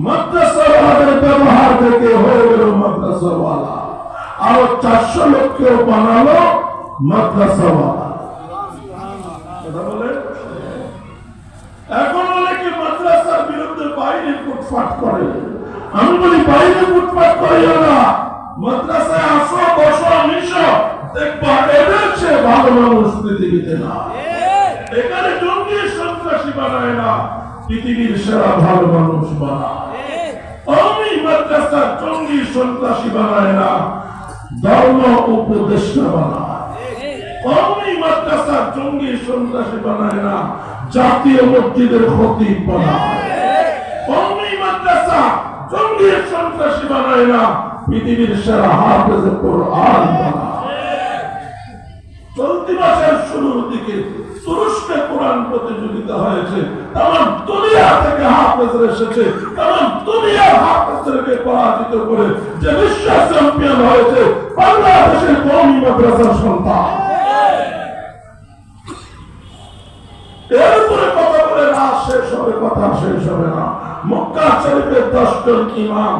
মাদ্রাসাওয়ালাদের ব্যবহার দেখে হয়ে গেল মাদ্রাসাওয়ালা। আরো 400 লোককেও বানালো মাদ্রাসাওয়ালা। কথা বলে এখন অনেকে মাদ্রাসার বিরুদ্ধে বাইরে ফুটফাট করে। আমি বলি বাইরে ফুটফাট করিও না, মাদ্রাসায় আসো, বসো, মিশো, দেখবা এদের চেয়ে ভালো মানুষ পৃথিবীতে না। এখানে জঙ্গি সন্ত্রাসী বানায় না, পৃথিবীর সেরা ভালো মানুষ বানায়। আমি মাদ্রাসা জঙ্গি সন্ত্রাসী বানায় না, ধর্ম উপদেষ্টা বানায়। আমি মাদ্রাসা জঙ্গি সন্ত্রাসী বানায় না, জাতীয় মসজিদের খতিব বানায়। আমি মাদ্রাসা জঙ্গি সন্ত্রাসী বানায় না, পৃথিবীর সেরা হাফেজে কোরআন বানায়। চলতি মাসের শুরুর দিকে তুরস্কে কোরআন প্রতিযোগিতা হয়েছে। তাম দুনিয়া থেকে হাফেজরা এসেছে, তাম দুনিয়ার হাফেজদেরকে পরাজিত করে যে বিশ্ব চ্যাম্পিয়ন হয়েছে বাংলাদেশের কওমি মাদ্রাসার সন্তান। এরপরে কথা বলে না শেষ হবে, কথা শেষ হবে না। মক্কা শরীফের 10 জন ইমাম,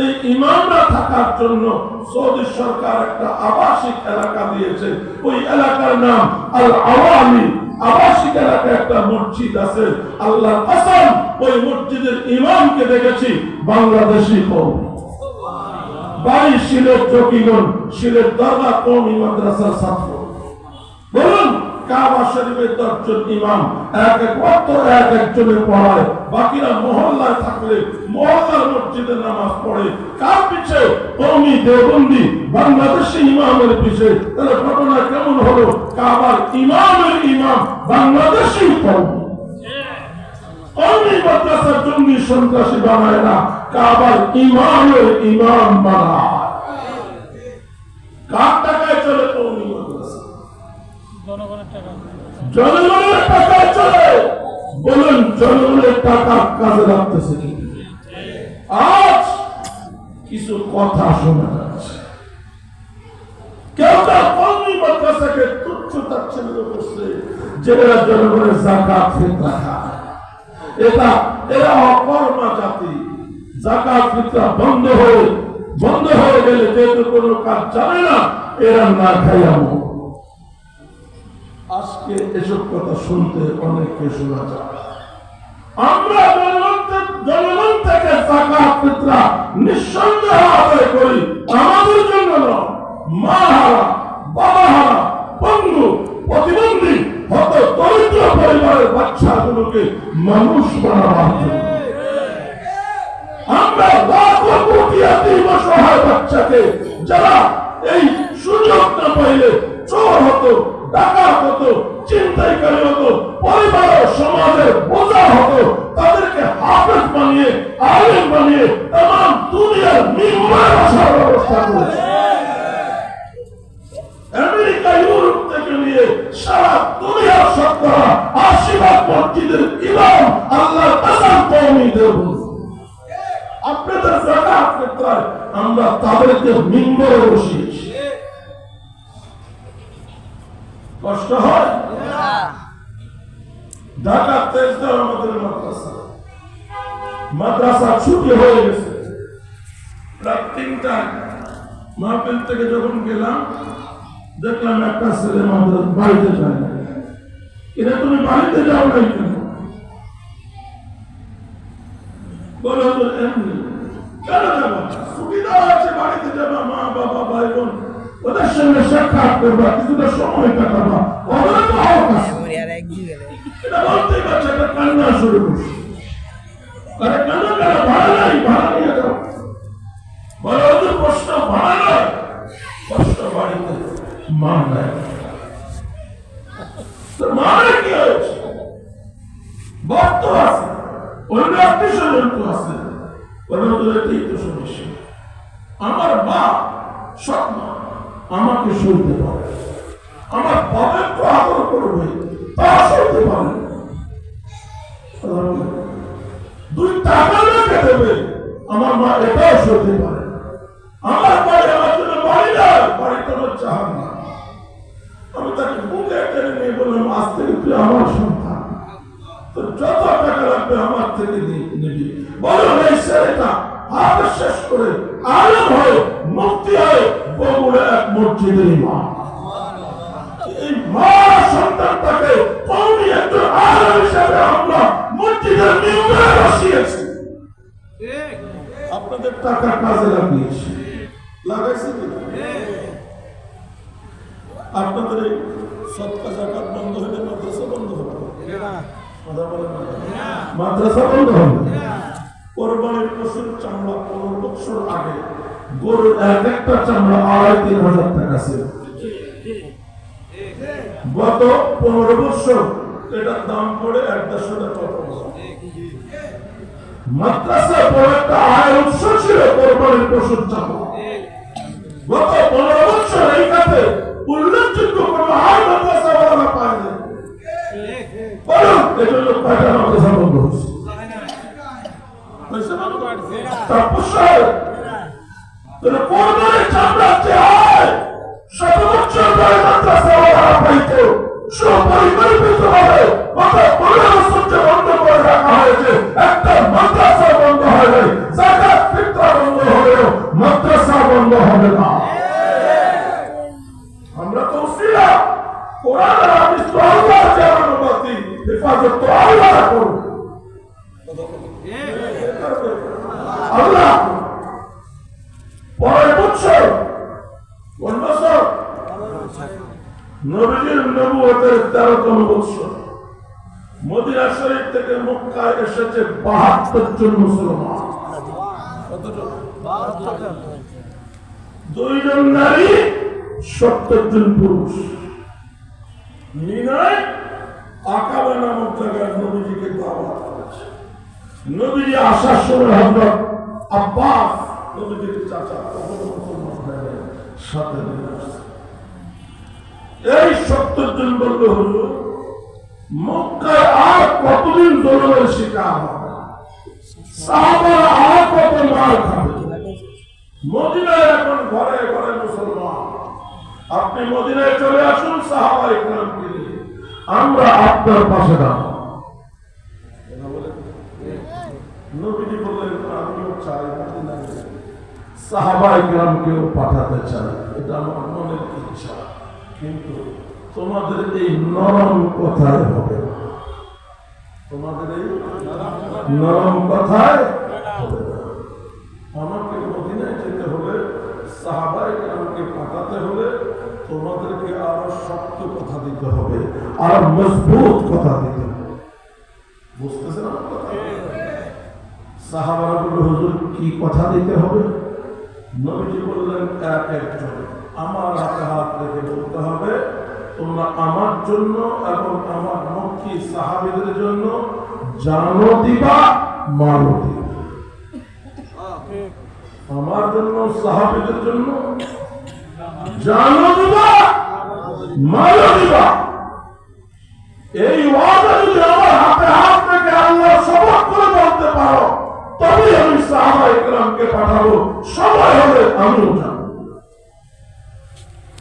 এই ইমামরা থাকার জন্য সৌদি সরকার একটা আবাসিক এলাকা দিয়েছে। ওই এলাকার নাম আল আওয়ামি। আবাসিক এলাকায় একটা মসজিদ আছে। আল্লাহর কসম, ওই মসজিদের ইমামকে দেখেছি বাংলাদেশি কওম। বাড়ি সিলেট জকিগঞ্জ, সিলেট দরগা কওমি মাদ্রাসার ছাত্র। বলুন কাবা শরীফের 10 জন ইমাম এক এক ওয়াক্ত এক একজনে পড়ায়, বাকিরা মহল্লায় থাকলে মহল্লার মসজিদে নামাজ পড়ে। কার পিছে? কওমি দেওবন্দি বাংলাদেশি ইমামের পিছে। তাহলে ঘটনা কেমন হলো? কাবার ইমামের ইমাম বাংলাদেশি কওমি। কওমি মাদ্রাসার জঙ্গি সন্ত্রাসী বানায় না, কাবার ইমামের ইমাম বানায়। কার টাকায় চলে কওমি মাদ্রাসা? জনগণের টাকায় চলে। বলুন জনগণের টাকা কাজে লাগতেছে কি? আজ কিছু কথা শোনা যাচ্ছে, কেউ তার কওমি মাদ্রাসাকে তুচ্ছ তাচ্ছিল্য করছে, যেটা জনগণের যাকাত ফিতরা খায়। এরা অকর্মা জাতি। যাকাত ফিতরা বন্ধ হয়ে গেলে যেহেতু কোনো কাজ জানে না, এরা না খাইয়া মরবে। আজকে এসব কথা শুনতে অনেককে শোনা যায়। আমরা জনগণ থেকে যাকাত ফিতরা নিঃসন্দেহ আদায় করি, আমাদের জন্য নয়। মা হারা, বাবা হারা, পঙ্গু, প্রতিবন্ধী, হত দরিদ্র পরিবারের বাচ্চাগুলোকে মানুষ বানাবার জন্য। আমরা লাখো কোটি এতিম অসহায় বাচ্চাকে, যারা এই সুযোগ না পাইলে চোর হতো, ডাকাত হতো, চিন্তাইকারী হতো, পরিবার ও সমাজের বোঝা হতো, তাদেরকে হাফেজ বানিয়ে, আলেম বানিয়ে তাম দুনিয়ার নিম্নের আসার ব্যবস্থা করেছে। আমেরিকা, ইউরোপ থেকে নিয়ে সারা দুনিয়ার শতকরা 80% মসজিদের ইমাম আল্লাহর কসম কওমীদের আপনাদের যাকাত ফিতরায় আমরা তাদেরকে মিম্বরে বসিয়েছি। কষ্ট হয় না। ঢাকা তেজগাঁও আমাদের মাদ্রাসা ছুটি হয়ে গেছে। রাত ৩টায় মাহফিল থেকে যখন গেলাম দেখলাম একটা ছেলে মাদ্রাসা বাড়িতে যায় না। এটা তুমি বাড়িতে যাও নাই কেন? বলো তো এমনি কেন যাবো? সুবিধা আছে, বাড়িতে যাবা, মা বাবা ভাই বোন ওদের সঙ্গে সাক্ষাৎ করবা, কিছুটা সময় কাটাবা, ওদের তো হক আছে। এটা বলতেই পারছে, একটা কান্না শুরু করছে। আরে কেন কেন ভাড়া নাই, ভাড়া নিয়ে যাও। বলো ওদের প্রশ্ন ভাড়া নয়, প্রশ্ন বাড়িতে মা নাই। মারে কি হয়েছে? ভক্ত আছে, অন্য আত্মীয় স্বজন আছে, এটাই তো সমস্যা। আমার মা সৎ মা আমাকে সইতে পারে, আমার পবিত্র আদর করবে তা সইতে পারে। দুই টাকা রেখে দেবে আমার মা এটাও সইতে পারে। আমার বাড়ি আমার জন্য বাড়ি না, বাড়ি তোমার চাহান না। আমি তাকে বুকে টেনে নিয়ে বললাম, আজ থেকে তুই আমার সন্তান, তো যত টাকা লাগবে আমার থেকে নিবি। বলো এই ছেলেটা হাত শেষ করে আলেম হয়ে মুফতি হয়ে বগুড়া এক মসজিদের ইমাম। এই মা সন্তানটাকে কওমি একজন আলেম হিসেবে আমরা মসজিদের মিম্বরে বসিয়েছি। আপনাদের টাকা কাজে লাগিয়েছি, লাগাইছি কিনা? আপনাদের এই সদকা যাকাত বন্ধ হলে মাদ্রাসা বন্ধ হবে না। মাদ্রাসা বন্ধ হবে। কোরবানির পশুর চামড়া 15 বছর আগে গরুর একটা চামড়া 2,500-3,000 টাকা ছিল। গত 15 বছর এটার দাম পড়ে 1,50 টাকা। মাদ্রাসা বড় একটা আয়ের উৎস ছিল কোরবানির পশুর চামড়া। গত 15 বছর এই খাতে উল্লেখযোগ্য কোনো আয় মাদ্রাসা ওরা পায় না। বলুন এজন্য কয়টা মাদ্রাসা বন্ধ হচ্ছে? কোরবানির চামড়া যে হয় 7 বছর ধরে মাদ্রাসা ওরা পাইতো, সুপরিকল্পিতভাবে গত 15 বছর যে বন্ধ করে রাখা হয়েছে, একটা মাদ্রাসা বন্ধ হয় নাই। যাকাত ফিতরা বন্ধ হলেও মাদ্রাসা বন্ধ হবে না। আমরা তো উসিলা কোরআন আর হাদিস তো আল্লাহর জামানতি, হেফাজত তো আল্লাহ করবে। আল্লাহ পরের বছর কোন বছর? নবীজির নবুয়তের 13তম বছর মদিনা শরীফ থেকে মক্কায় এসেছে 72 জন মুসলমান। কতজন? 72 জন। 2 জন নারী, 70 জন পুরুষ। মিনায় আকাবা নামক জায়গায় নবীজিকে দাওয়াত করেছে। নবীজি আসার সময় হযরত আব্বাস নবীজির চাচা সাথে নিয়ে আসছে। এই 70 জন বলল, হুজুর মক্কায় আর কতদিন জুলুমের শিকার হবে? সাহাবারা আর কত মার খাবে? মদিনায় এখন ঘরে ঘরে মুসলমান। আপনি মদিনায় চলে আসুন সাহাবা ইকরামকে নিয়ে, আমরা আপনার পাশে দাঁড়াবো। নবীজি বললেন, আমিও চাই মদিনায় সাহাবা ইকরামকেও পাঠাতে চাই, এটা আমার মনের ইচ্ছা, কিন্তু তোমাদের এই নরম কথায় হবে না। তোমাদের এই নরম কথায় হবে না। আমাকে মদিনায় যেতে হলে, সাহাবা ইকরামকে পাঠাতে হলে তোমাদেরকে আরো শক্ত কথা দিতে হবে, আর মজবুত কথা দিতে হবে। বুঝতেছেন? সাহাবারা বলল, হুজুর কি কথা দিতে হবে? নবীজি বললেন, এক একজন আমার হাতে হাত রেখে বলতে হবে, তোমরা আমার জন্য এবং আমার মক্কি সাহাবীদের জন্য জানও দিবা, মালও দিবা। আমার জন্য সাহাবীদের জন্য জানও দিবা, মালও দিবা। এই ওয়াদা যদি আমার হাতে হাত রেখে আল্লাহ শপথ করে বলতে পারো, তবে আমি সাহাবায়ে কেরামকে পাঠাবো, সময় হলে আমিও যাব।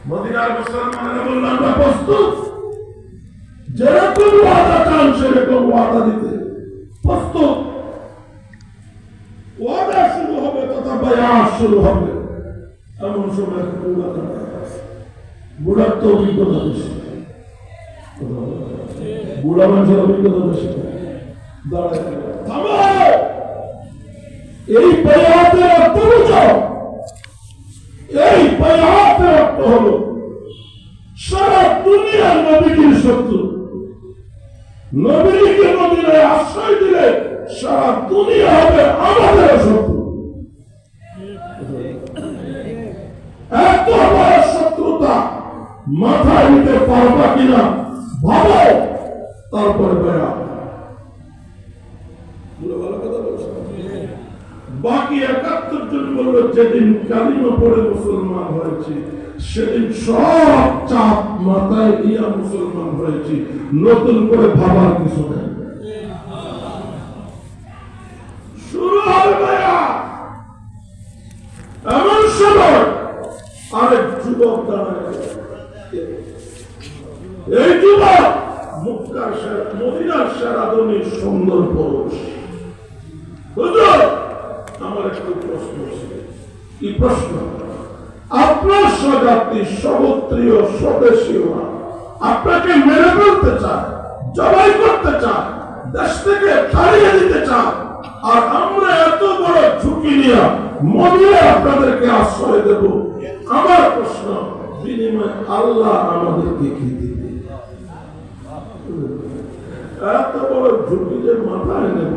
মদিনার মুসলমানেরা বলল, আমরা প্রস্তুত, যেরকম ওয়াদা চান সেরকম ওয়াদা দিতে প্রস্তুত। ওয়াদা শুরু হবে তথা বায়াত শুরু হবে। এমন সময় বুড়ার তো অভিজ্ঞতা বেশি, বুড়া মানুষের অভিজ্ঞতা বেশি। এই বায়াতের অর্থ বুঝো, এই বায়াতের অর্থ হলো সারা দুনিয়ার নবীর শত্রু। নবীকে মদিনায় আশ্রয় দিলে সারা দুনিয়া হবে আমাদের শত্রু। এত বড় শত্রুতা মাথায় নিতে পারবা কিনা ভাবো, তারপরে বেড়া। বাকি ৭১ জন বলল, যেদিন কালিমা পড়ে মুসলমান হয়েছি সেদিন সব চাপ মাথায় দিয়া মুসলমান হয়েছি, নতুন করে ভাবার কিছু নেই। শুরু হবে ভাইয়া এমন সময় আরেক যুবক দাঁড়ায়। এই যুবক মদিনার সেরাদনী সুন্দর পুরুষ। হুজুর, আমার একটু প্রশ্ন ছিল। কি প্রশ্ন? আপনার স্বজাতি সগোত্রীয় স্বদেশীয় আপনাকে মেরে ফেলতে চায়, জবাই করতে চায়, দেশ থেকে তাড়িয়ে দিতে চায়, আর আমরা এত বড় ঝুঁকি নিয়ে মদিনায় আপনাদেরকে আশ্রয় দেব। আমার প্রশ্ন, বিনিময়ে আল্লাহ আমাদেরকে কি দিবে? এত বড় ঝুঁকি যে মাথায় নেব,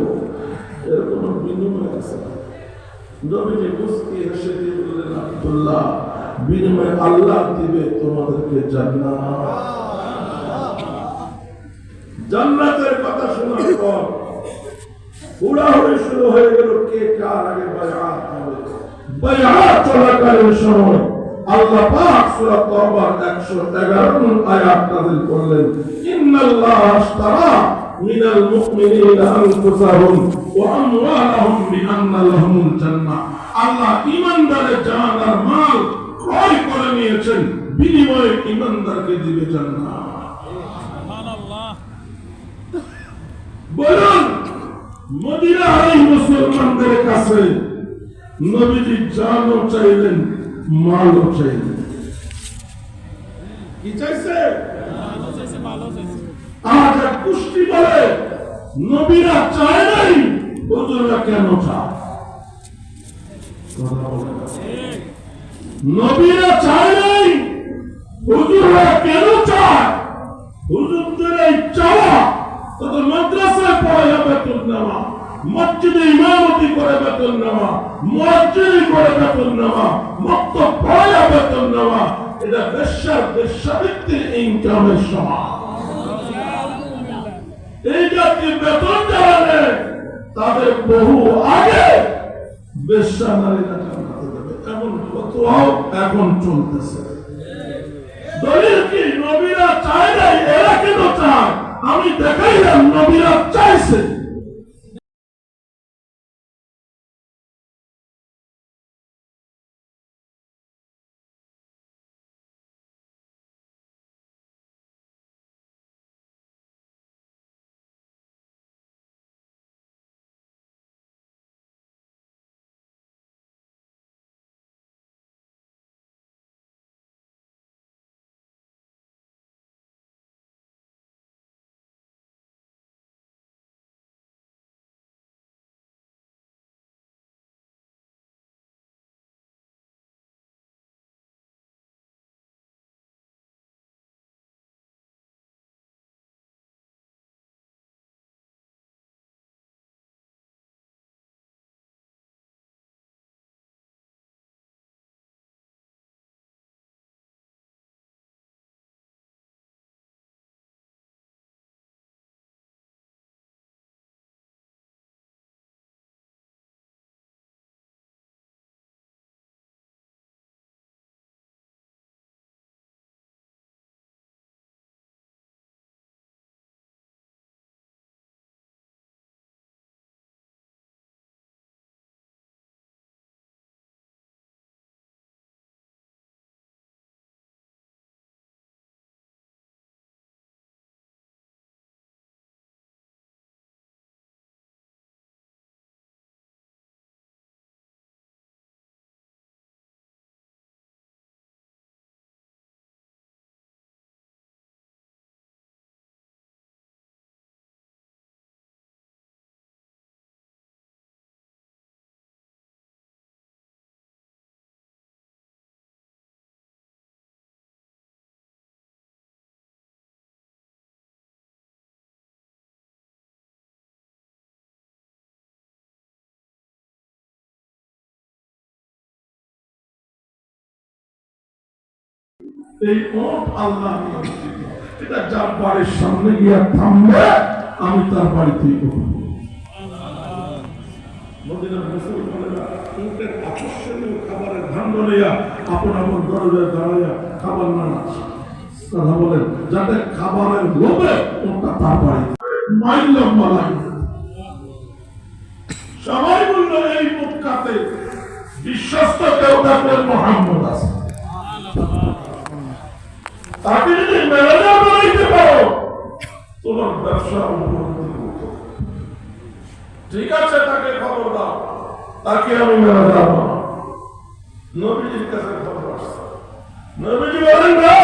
এর কোন বিনিময় আছে? নবীজি মুস্কি হেসে দিয়ে বললেন, আব্দুল্লাহ, বিনিময়ে আল্লাহ দিবে তোমাদেরকে জান্নাত। জান্নাতের কথা শোনার পর হুড়াহুড়ি শুরু হয়ে গেল, কে কার আগে বায়াত হবে। বায়াত চলাকালীন সময় আল্লাহ পাক সূরা তাওবার 111 নং আয়াত নাযিল করলেন, ইন্নাল্লাহ আশতারা মিনাল মুমিনিনা আনফুসাহুম ওয়া আমওয়ালাহুম বিআন্না লাহুমুল জান্নাহ। আল্লাহ ঈমানদারের জান আর মাল ক্রয় করে নিয়েছেন, বিনিময়ে ঈমানদারকে দিবে জান্নাত। সুবহানাল্লাহ। বলুন, মদিনার এই মুসলমানদের কাছে নবীজি জানও চাইলেন, মালও চাইলেন। কি চাইছে? আজ এক কুষ্টি বলে নবীরা চায় নাই, হুজুররা কেন চায়? নবীরা চায় নাই, হুজুররা কেন চায়? হুজুরদের এই চাওয়া তাদের মাদ্রাসায় পড়ায় বেতন নেওয়া, মসজিদে ইমামতি করে বেতন নেওয়া, মুয়াজ্জিন করে বেতন নেওয়া, মক্তব পড়ায় বেতন নেওয়া, এটা বেশ্যাবৃত্তির ইনকামের সমান। এই জাতীয় বেতন যারা নেয় তাদের বহু আগে বেশ্যা নারীরা জান্নাতে যাবে, এমন ফতোয়াও এখন চলতেছে। দলিল কি? নবীরা চায় নাই, এরা কেন চায়? আমি দেখাইলাম নবীরা চাইছে। এই ওট আল্লাহ নিয়ন্ত্রিত। এটা যার বাড়ির সামনে গিয়া থামবে আমি তার বাড়িতেই উঠব। মদিনার মুসলমানেরা উটের আকর্ষণীয় খাবারের ধান লইয়া আপন আপন দরজায় দাঁড়াইয়া খাবার না কথা বলেন, যাতে খাবারের লোভে ওটা তার বাড়িতে মাইল লম্বা লাগে। সবাই বলল এই মক্কাতে বিশ্বস্ত কেউ থাকবেন মুহাম্মদ আছে, তাকে যদি ম্যানেজার বানাইতে পারো তোমার ব্যবসা উন্নতি হবে। ঠিক আছে, তাকে খবর দাও, তাকে আমি ম্যানেজার বানাবো। নবীজির কাছে খবর আসছে, নবীজি বলেন না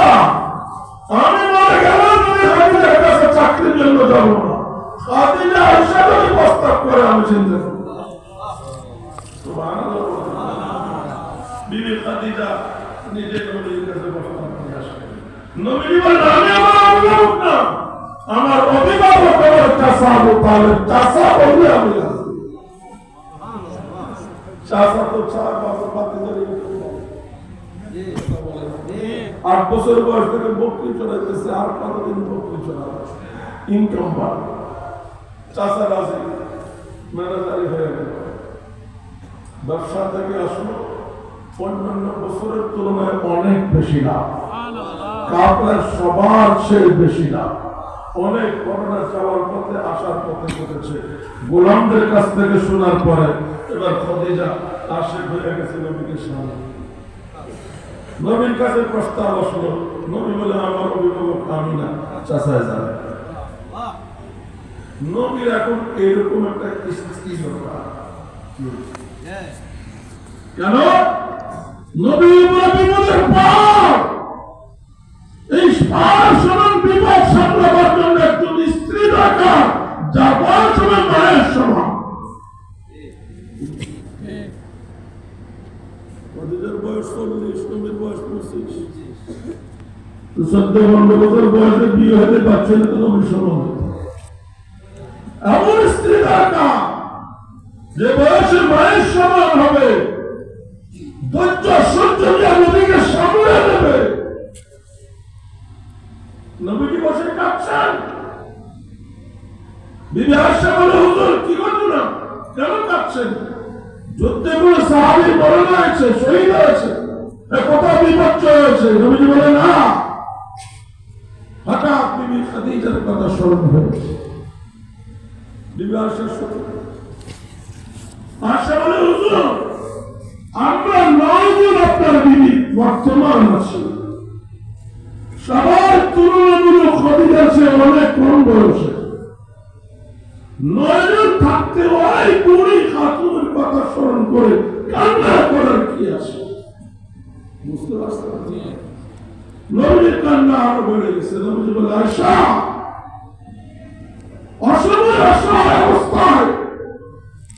আমি মরে গেলাম তুমি খাদিজার কাছে চাকরির জন্য যাবো না। খাদিজা আয়েশা যদি প্রস্তাব করে আমি চিন্তা করব। সুবহানাল্লাহ। বিবি খাদিজা নিজে নবীর কাছে প্রস্তাব নিয়ে আসলেন। নবীজি বলেন আমি আমার অভিভাবক না, আমার অভিভাবক আমার চাচা আবু তালেব, চাচা বললে আমি রাজি। চাচা তো 4 বছর ভাতিজার 8 বছর বয়স থেকে বকরি চড়াইতেছে, আর কতদিন বকরি চড়াবে, ইনকাম বাড়বে। চাচা রাজি, ম্যানেজারি হয়ে গেল। ব্যবসা থেকে আসলো অন্যান্য বছরের তুলনায় অনেক বেশি লাভ, কাপড়ের সবার চেয়ে বেশি লাভ। অনেক করোনা যাওয়ার পথে আসার পথে ঘটেছে। গোলামদের কাছ থেকে শোনার পরে এবার খাদিজা আশিক হয়ে গেছে নবীর সামনে। নবীর কাছে প্রস্তাব আসলো, নবী বলে আমার অভিভাবক আমি না, চাচায় যাবে। নবীর এখন এরকম একটা স্ত্রী দরকার। কেন? নবী বিপদের পর এই সমান বিপদ সামলাবার জন্য একজন স্ত্রী দরকার, যার বয়স হবে মায়ের সমান। খাদিজার বয়স 40, নবীর বয়স 25। 14-15 বছর বয়সে বিয়ে হতে পারছে না, তো নবীর সমান। এমন স্ত্রী দরকার যে বয়সে মায়ের সমান হবে, ধৈর্য সহ্য নিয়ে নবীকে সামলে দেবে। নবীজি বসে কাঁদছেন, বিবি আয়েশা বলে হুজুর কি ঘটনা, কেন কাঁদছেন? যুদ্ধে কোনো সাহাবী মরণ হয়েছে, শহীদ হয়েছে, কত বিপর্যয় হয়েছে। নবীজি বলে না, হঠাৎ বিবি খাদিজার কথা স্মরণ হয়েছে। বিবি আয়েশা বলে হুজুর আমরা 9 জন আপনার বিবি বর্তমান আছি, সবার তুলনামূলক খাদিজার চেয়ে অনেক কম বয়সে। 9 জন থাকতে ওই বুড়ি খাতুনের কথা স্মরণ করে কান্না করার কি আছে? বুঝতে পারছেন? নবীর কান্না আরো বেড়ে গেছে। নবীজি বলে আয়েশা, অসময় অসহায় অবস্থায়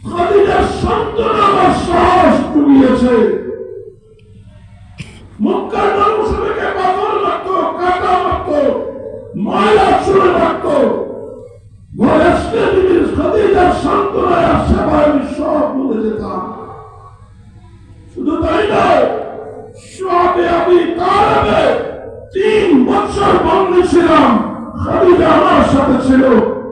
খাদিজার সান্ত্বনা আমার সাহস জুগিয়েছে। মক্কার মানুষ আমাকে পাথর মারত, কাঁটা মারত, ময়লা ছুঁড়ে মারত, ঘরে আসলে বিবি খাদিজার সান্ত্বনায় আর সেবায় আমি সব ভুলে যেতাম। শুধু তাই নয়, সবে আমি তালেবে 3 বছর বন্দী ছিলাম, খাদিজা আমার সাথে ছিল।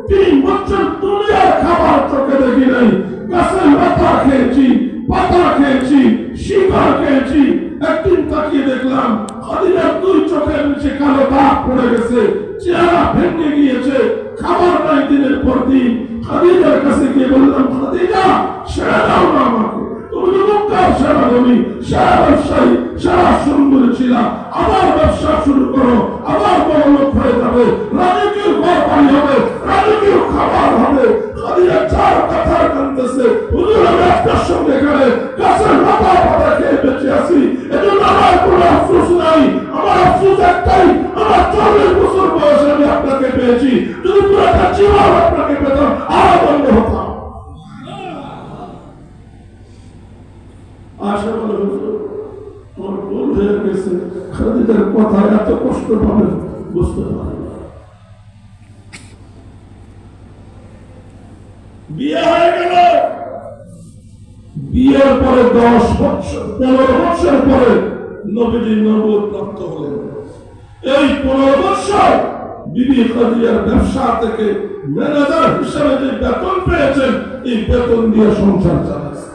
3 বছর দুনিয়ার খাবার চোখে দেখি নাই। গাছের লতা খেয়েছি, পাতা খেয়েছি, শিকড় খেয়েছি। একদিন তাকিয়ে দেখলাম খাদিজার 2 চোখের নিচে কালো দাগ পড়ে গেছে, চেহারা ভেঙে গিয়েছে, খাবার নাই দিনের পর দিন। খাদিজার কাছে গিয়ে বললাম, খাদিজা ছেড়ে দাও না আমাকে, তুমি তো মক্কার সেরা ধনী, সেরা ব্যবসায়ী, সেরা সুন্দরী ছিলা, আবার ব্যবসা শুরু করো, আবার বড় লোক হয়ে যাবে, রাজকীয় ঘর বাড়ি হবে, রাজকীয় খাবার হবে। খাদিজা 4 কথার কাঁদতেছে, হুজুর আমি আপনার সঙ্গে এখানে গাছের লতা পাতা খেয়ে বেঁচে আছি, এজন্য আমার কোনো আফসোস নাই। আমার আফসোস একটাই, আমার 40 বছর বয়সে আমি আপনাকে পেয়েছি, যদি পুরোটা জীবন আপনাকে পেতাম আরো বন্ধ হতাম। আশা বলে হুজুর আমার ভুল হয়ে গেছে, খাদিজার কথা এত কষ্ট পাবেন বুঝতে পারি না। বিয়ে হয়ে গেল, বিয়ের পরে 10 বছর 15 বছর পরে নবীজি নবুয়ত প্রাপ্ত হলেন। এই 15 বছর বিবি খাদিজার ব্যবসা থেকে ম্যানেজার হিসেবে যে বেতন পেয়েছেন, এই বেতন দিয়ে সংসার চালাচ্ছে।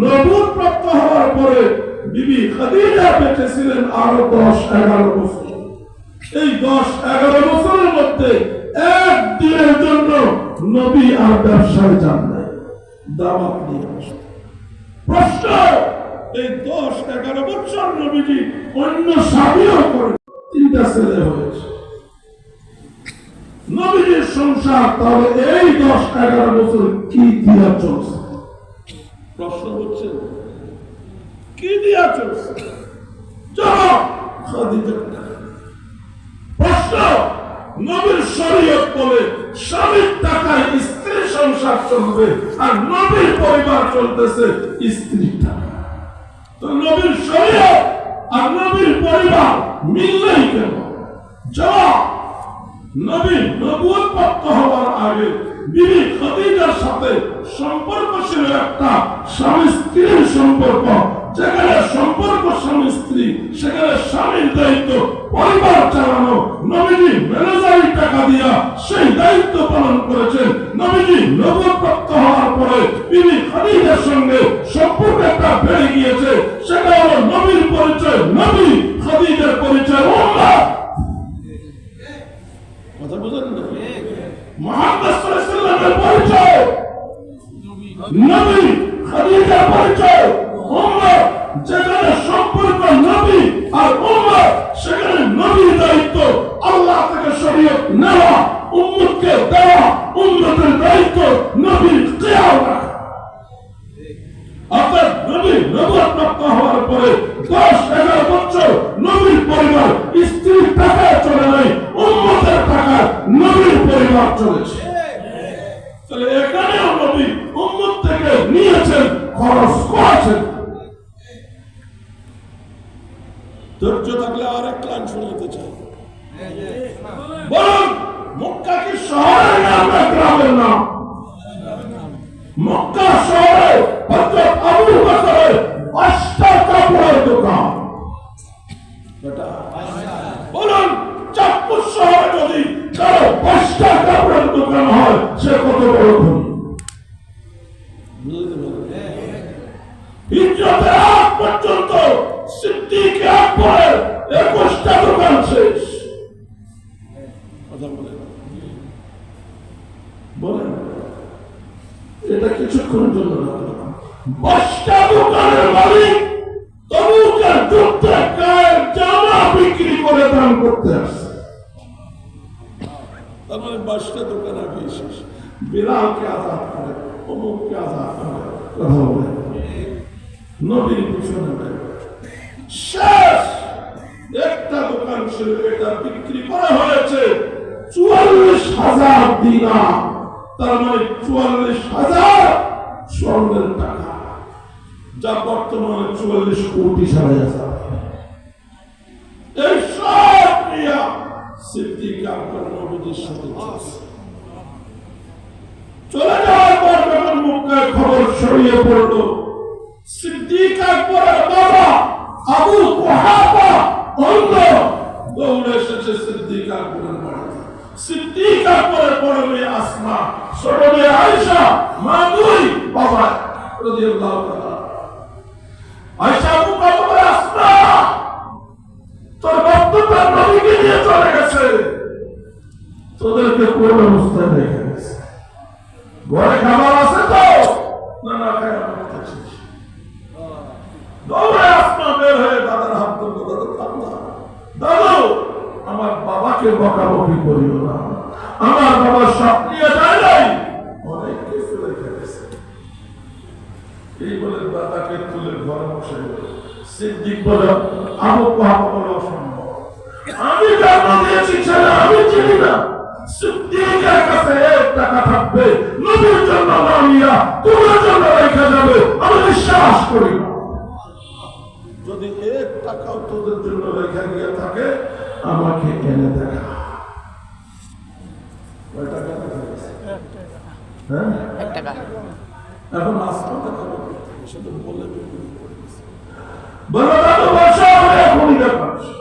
নবুয়ত প্রাপ্ত হওয়ার পরে বিবি খাদিজা বেঁচে ছিলেন আরো 10-11 বছর। এই 10-11 বছরের মধ্যে একদিনের জন্য নবী আর ব্যবসায় যান নাই, দাওয়াত নিয়ে আসতেন। প্রশ্ন, এই 10-11 বছর নবীজি অন্য স্বামীও করে 3টা ছেলে হয়েছে। নবীজির সংসার তাহলে এই 10-11 বছর কি দিয়া চলছে? প্রশ্ন হচ্ছে কি দিয়া চলছে? জবাব খাদিজার টাকা। প্রশ্ন, নবীর শরীয়ত বলে স্বামীর টাকায় স্ত্রী সংসার চলবে, আর নবীর পরিবার চলতেছে স্ত্রীর টাকা। তো নবীর শরীয়ত আর নবীর পরিবার মিললেই কেন? জবাব, নবী নবুয়ত প্রাপ্ত হওয়ার আগে বিবি খাদিজার সাথে সম্পর্ক ছিল একটা স্বামী স্ত্রীর সম্পর্ক। যেখানে সম্পর্ক স্বামী স্ত্রী, সেখানে স্বামীর দায়িত্ব পরিবার চালানো। নবীজি ম্যানেজারি টাকা দিয়া সেই দায়িত্ব পালন করেছেন। নবীজি নবুয়ত প্রাপ্ত হওয়ার পরে বিবি খাদিজার সঙ্গে সম্পর্ক একটা বেড়ে গিয়েছে। সেটা হলো নবীর পরিচয় নবী, খাদিজার পরিচয় উম্মাহ। কথা বুঝেন না? মুহাম্মদ সাল্লাল্লাহু আলাইহি ওয়াসাল্লামের পরিচয় নবী, খাদিজার পরিচয় উম্মাহ। যেখানে সম্পর্ক নবী আর উম্মাহ, সেখানে নবীর দায়িত্ব আল্লাহ থেকে শরীয়ত নেওয়া, উম্মতকে দেওয়া, উম্মতের দায়িত্ব নবীর খেয়াল রাখা। অর্থাৎ নবী নবুয়ত প্রাপ্ত হওয়ার পরে 10-11 বছর নবীর পরিবার স্ত্রীর টাকায় চলে নাই, উম্মতের টাকায় নবীর পরিবার চলেছে। তাহলে এখানেও নবী উম্মত থেকে নিয়েছেন, খরচ করেছেন। ধৈর্য থাকলে আরেক লাইন শোনাতে চাই। বলুন, মক্কা কি শহরের নাম না গ্রামের নাম? মক্কা শহরে হযরত আবু বকরের 5টা কাপড়ের দোকান। বলুন, চাঁদপুর শহরে যদি কারো 5টা কাপড়ের দোকান হয়, সে কত বড় ধনী? হিজরতের আগ পর্যন্ত সিদ্দিক আকবরের 21টা দোকান শেষ। কথা বলেন, এটা কিছুক্ষণের জন্য না। 5টা দোকানের মালিক তবুকের যুদ্ধে গায়ের জামা বিক্রি করে দান করতে আসছে। তার মানে 5টা দোকান আগে শেষ। বিলালকে আজাদ করে, অমুককে আজাদ করে। কথা বলেন, নবীর পিছনে শেষ। একটা দোকান ছিল, এটা বিক্রি করা হয়েছে 44,000 দিনার। তার মানে 44,000 স্বর্ণের টাকা, যা বর্তমানে 44 কোটি সাড়ে হাজার। এই সব নিয়ে সিদ্দিক আকবর নবীর সাথে চলে যাওয়ার পর যখন মক্কায় খবর ছড়িয়ে পড়ল, সিদ্দিক আকবরের বাবা আবু কুহাফা অন্ধ দৌড়ে এসেছে সিদ্দিক আকবরের বাড়িতে। সিদ্দিক আকবরের বড় মেয়ে আসমা, ছোট মেয়ে আয়েশা, মা দুই, বাবা রাদিয়াল্লাহু তাআলা। আয়েশা আবু বকর, আসমা, তোর বাবা নবীকে নিয়ে চলে গেছে, তোদেরকে কোন অবস্থায় রেখে গেছে? ঘরে খাবার আছে তো? না, না, খাবার আছে। দৌড়ে আসমা বের হয়ে দাদার হাত ধরলো, দাদু, আমার বাবাকে বকাবকি করিও না, আমার বাবা সব নিয়ে যায় নাই, অনেক কিছু রেখে গেছে। এই বলে দাদাকে তুলে ঘরে বসে সিদ্দিক বলে, আবু কুহাফা বলে, অসম্ভব, আমি জন্ম দিয়েছি ছেলে, আমি চিনি না। সিদ্দিকের কাছে 1 টাকা থাকবে, নবীর জন্য নামিয়া তোমার জন্য রেখে যাবে, আমি বিশ্বাস করি না। যদি 1 টাকাও তোদের জন্য রেখে গিয়ে থাকে, আমাকে এনে দেখা। কয় টাকা রেখে গেছে? 1 টাকা। এখন আসমানটা খবর সেটা বলে বলো, দাদু বসো, আমি এখনই দেখাচ্ছি।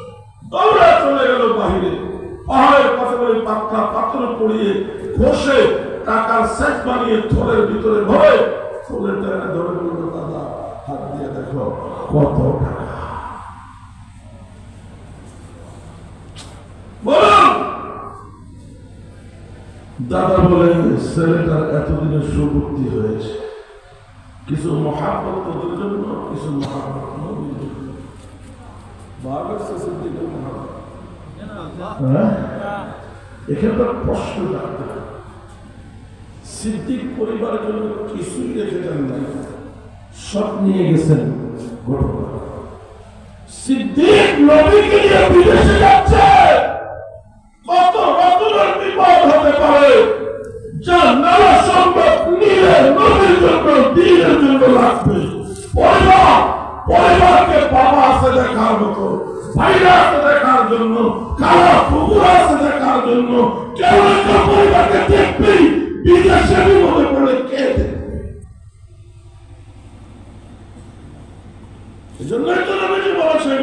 পাথর পড়িয়ে ঘষে টাকার সেট বানিয়ে থলের ভিতরে ভরে থলের টাকা ধরে বলল, দাদা হাত দিয়ে দেখো কত টাকা। বলুন, দাদা বলে ছেলেটার এতদিনের সুবুদ্ধি হয়েছে, কিছু মহাব্বত তোদের জন্য, কিছু মহাব্বত নবীর জন্য। বাবার সিদ্দিকের মহাব্বত, এখানে তো প্রশ্ন রাখতে হবে। সিদ্দিক পরিবারের জন্য কিছুই রেখে দেন নাই, সব নিয়ে গেছেন ঘটনা। সিদ্দিক নবীকে নিয়ে বিদেশে যাচ্ছে, কত রকমের বিপদ হতে পারে, যা নানা সম্পদ নিলে নবীর জন্য, দ্বীনের জন্য লাগবে। পরিবারকে বাবা আছে দেখার মতো, ভাইরা আছে দেখার জন্য, কালা কুকুর আছে দেখার জন্য, কেউ একটা পরিবারকে দেখবেই বিদেশে বিপদে পড়ে কে দেখবে? এজন্যই তো নবীজি বলেছেন,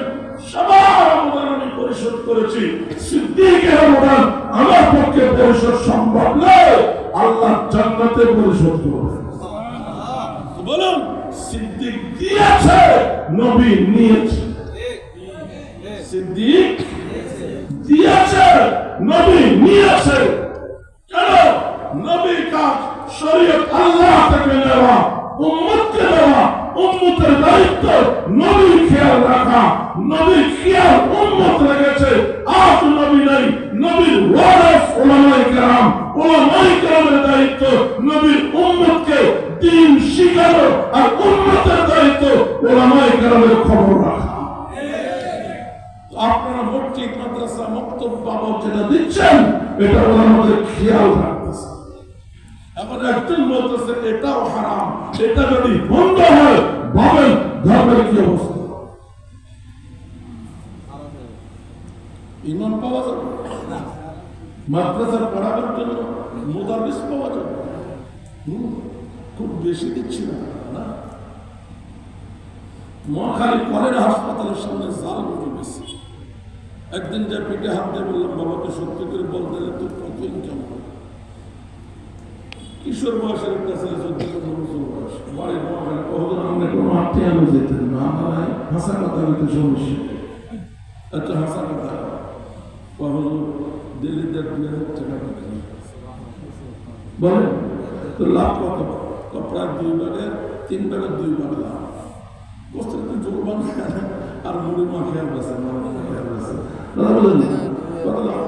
সবার অবদান আমি পরিশোধ করেছি, সিদ্দিকের অবদান আমার পক্ষে পরিশোধ সম্ভব নয়, আল্লাহ জান্নাতে পরিশোধ করবেন। বলুন, সিদ্দিক দিয়েছে, নবী নিয়েছে। সিদ্দিক দিয়েছে, নবী নিয়েছে। কেন? নবীর কাজ শরীয়ত আল্লাহ থেকে নেওয়া, উম্মতকে দেওয়া, উম্মতের দায়িত্ব নবীর খেয়াল রাখা। নবীর খেয়াল উম্মত রেখেছে, আজ নবী নাই, নবীর ওয়ারিস উলামায়ে কেরাম, উলামায়ে কেরামের দায়িত্ব নবীর উম্মতকে দ্বীন শিখানো, আর উম্মতের দায়িত্ব উলামায়ে কেরামের খবর রাখা। আপনারা মসজিদ, মাদ্রাসা, মক্তব, বাবদ যেটা দিচ্ছেন, এটা উলামাদের খেয়াল রাখতেছে। এখন একজন বলতেছে এটাও হারাম, এটা যদি বন্ধ হয় ভাবেন ধর্মের কি অবস্থা। ইমাম পাওয়া যাবে, মাদ্রাসার পড়ানোর জন্য মুদারিস পাওয়া যাবে, খুব বেশি দিচ্ছি না। মহাখালী কলেরা হাসপাতালের সামনে জাল বলে বেশি। একদিন যা পিঠে হাত দিয়ে বললাম, বাবাকে সত্যি করে বলতে তোর কত ইনকাম হয়? কিশোর বয়সের একটা ছেলে, 14-15 বছর বয়স, বাড়ির মহাখালী। কখন আমরা কোনো আত্মীয় আমি যেতেন না, আমরা হাসা কথা হইতে সমস্যা। একটা হাসা কথা, কখন দিল্লিতে 2,000 টাকা বলেন তো লাভ কত? প্রায় 2 ভাগের 3 ভাগের 2 ভাগ লাভ। কষ্ট জোরবান আর মুড়ি মা খেয়াল আছে, দাদা বলেন কত লাভ?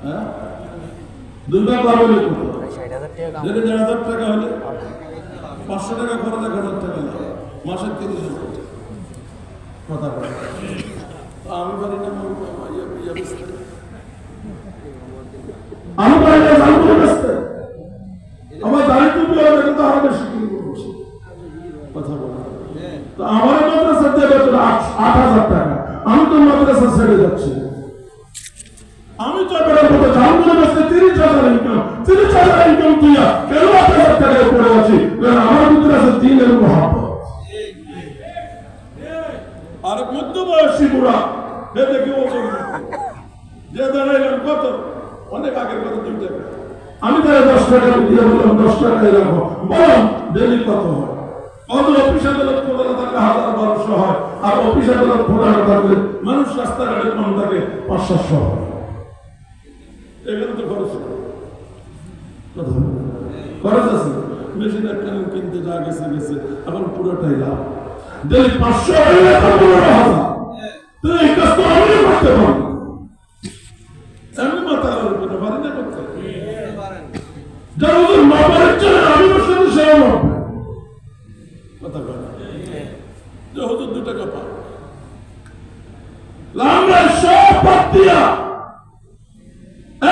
হ্যাঁ, 2 ভাগ লাভ হলে কত? 1,000 টাকা হলে 500 টাকা খরচ, 1,000 টাকা লাভ, মাসে 30,000 কথা বলে। আমি পারি না, আমি পারি না, আমার দাঁড়িয়ে টুপি হবে, কিন্তু আরো বেশি কথা বলে। তো আমার মাদ্রাসা দেবে 8,000 টাকা, আমি তো মাদ্রাসা ছেড়ে যাচ্ছি। আমি তো এবার বলতে জানবো না 30,000 ইনকাম, 30,000 ইনকাম দিয়া কেন 8,000 টাকায় পড়ে আছি? আমার ভিতরে আছে দ্বীনের মহব্বত। আর মধ্যবয়সী বুড়া হে দেখি ও যে দাঁড়াইলাম কত, অনেক আগের কথা 2 টাকা, আমি তারা 10 টাকা দিয়ে বললাম 10 টাকায় রাখো, বললাম ডেলি কত হয়? কত অফিস আদালত খোলা থাকলে 1,000-1,200 হয়, আর অফিস আদালত খোলা থাকলে মানুষ রাস্তাঘাটে কম থাকে 500-700 হয়। এখানে তো খরচ খরচ আছে, মেশিন একটা কিনতে যা গেছে গেছে, এখন পুরোটাই লাভ। ডেলি 500 হলে 15,000, তুই এই কাজ তো আমি করতে পারি, এমনি মাথা করতে পারি না করতে। যারা ওদের মাপারের চলে আমি ওর সাথে সেও মাপবে, কথা বলে যে হুজুর 2 টাকা পায়। আমরা সব বাদ দিয়া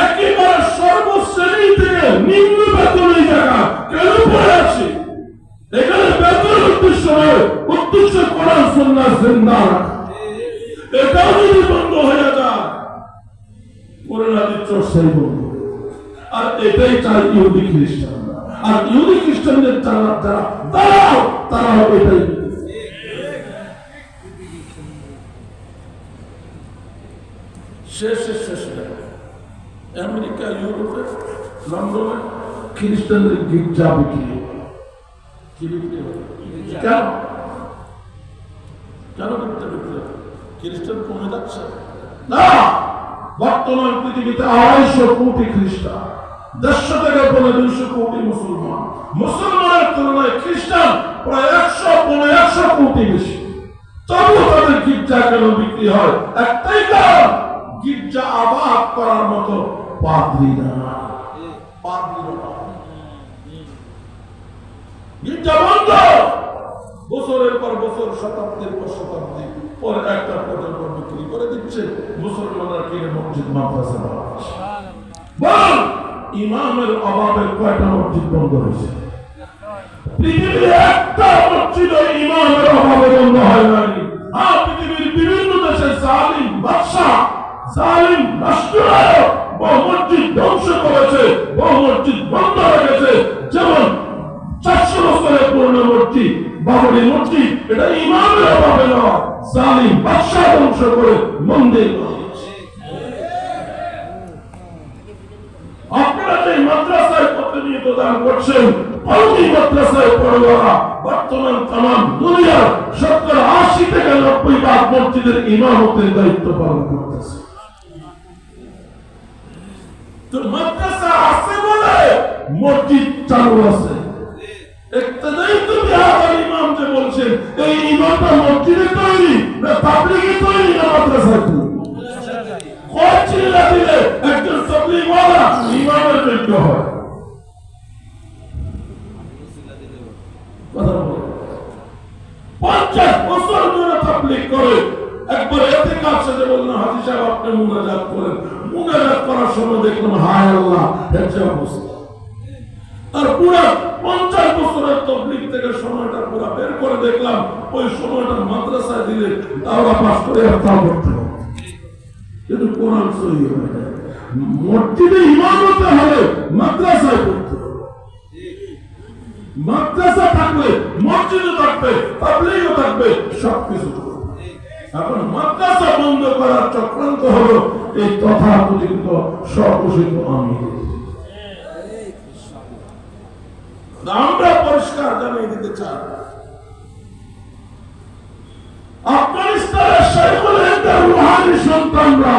একেবারে সর্বশ্রেণী থেকে নিম্ন বেতনের জায়গা কেন পড়ে আছি? এখানে বেতন উদ্দেশ্য করার সুন্নাহ জিন্দা রাখা, এটাও যদি বন্ধ হয়ে যায় পরিণামের চর্চাই বন্ধ। আর এটাই চায় ইহুদি খ্রিস্টান, আর ইহুদি খ্রিস্টানদের তারাও এটাই শেষ আমেরিকা, ইউরোপে, লন্ডনে খ্রিস্টানদের গির্জা বিক্রি কেন? কেন গির্জা বিক্রি? খ্রিস্টান কমে যাচ্ছে না। বর্তমান পৃথিবীতে 250 কোটি খ্রিস্টান, 150 থেকে 200 কোটি মুসলমান। মুসলমানের তুলনায় খ্রিস্টান প্রায় 100 কোটি বেশি। তবু তাদের গির্জা কেন বিক্রি হয়? একটাই কারণ, গির্জা আবাদ করার মতো পাদ্রী না। গির্জা বন্ধ, বছরের পর বছর, শতাব্দীর পর শতাব্দী পরে একটা প্রজন্ম বিক্রি করে দিচ্ছে। মুসলমানরা কিনে মসজিদ মাদ্রাসা বানাচ্ছে। বল, ইমামের অভাবে কয়টা মসজিদ বন্ধ হয়েছে? পৃথিবীর একটা মসজিদ ইমামের অভাবে বন্ধ হয় নাই। আর পৃথিবীর বিভিন্ন দেশে জালিম বাদশা, জালিম রাষ্ট্রনায়ক বহু মসজিদ ধ্বংস করেছে, বহু মসজিদ বন্ধ রেখেছে। যেমন 400 বছরের পুরনো মসজিদ বাবরি মসজিদ, এটা ইমামের অভাবে নয়, জালিম বাদশা ধ্বংস করে মন্দির। আপনারা যে মাদ্রাসায় প্রতিনিয়ত দান করছেন, কওমি মাদ্রাসায় পড়ুয়ারা বর্তমান তামাম দুনিয়ার 80 থেকে 90% মসজিদের ইমামতের দায়িত্ব পালন করতেছে। তো মাদ্রাসা আছে বলে মসজিদ চালু আছে। ইক্তদাই তো বিহার ইমাম যে বলছেন, এই ইমামটা মসজিদে তৈরি না তাবলীগে তৈরি না মাদ্রাসায় তৈরি? কয় চিল্লা দিলে একজন তাবলীগওয়ালা ইমামের যোগ্য হয়? 50 বছর ধরে তাবলীগ করে, একবার এতে কাছে যে বললেন হাজী সাহেব আপনি মুনাজাত করেন, মুনাজাত করার সময় দেখলাম হায় আল্লাহ হচ্ছে অবস্থা। আর পুরো 50 বছরের তাবলীগ থেকে সময়টা পুরো বের করে দেখলাম ওই সময়টা মাদ্রাসায় দিলে দাওরা পাস করে তাও করতে হবে, কিন্তু কোরআন সহি হয় না। মসজিদে ইমাম হতে হলে মাদ্রাসায় পড়তে হবে। মাদ্রাসা থাকলে মসজিদও থাকবে, তাবলীগও থাকবে, সবকিছু থাকবে। এখন মাদ্রাসা বন্ধ করার চক্রান্ত হলো এই তথাকথিত স্বঘোষিত আমির। আমরা পরিষ্কার জানিয়ে দিতে চাই, আফগানিস্তানের শাইখুল হিন্দের রুহানি সন্তানরা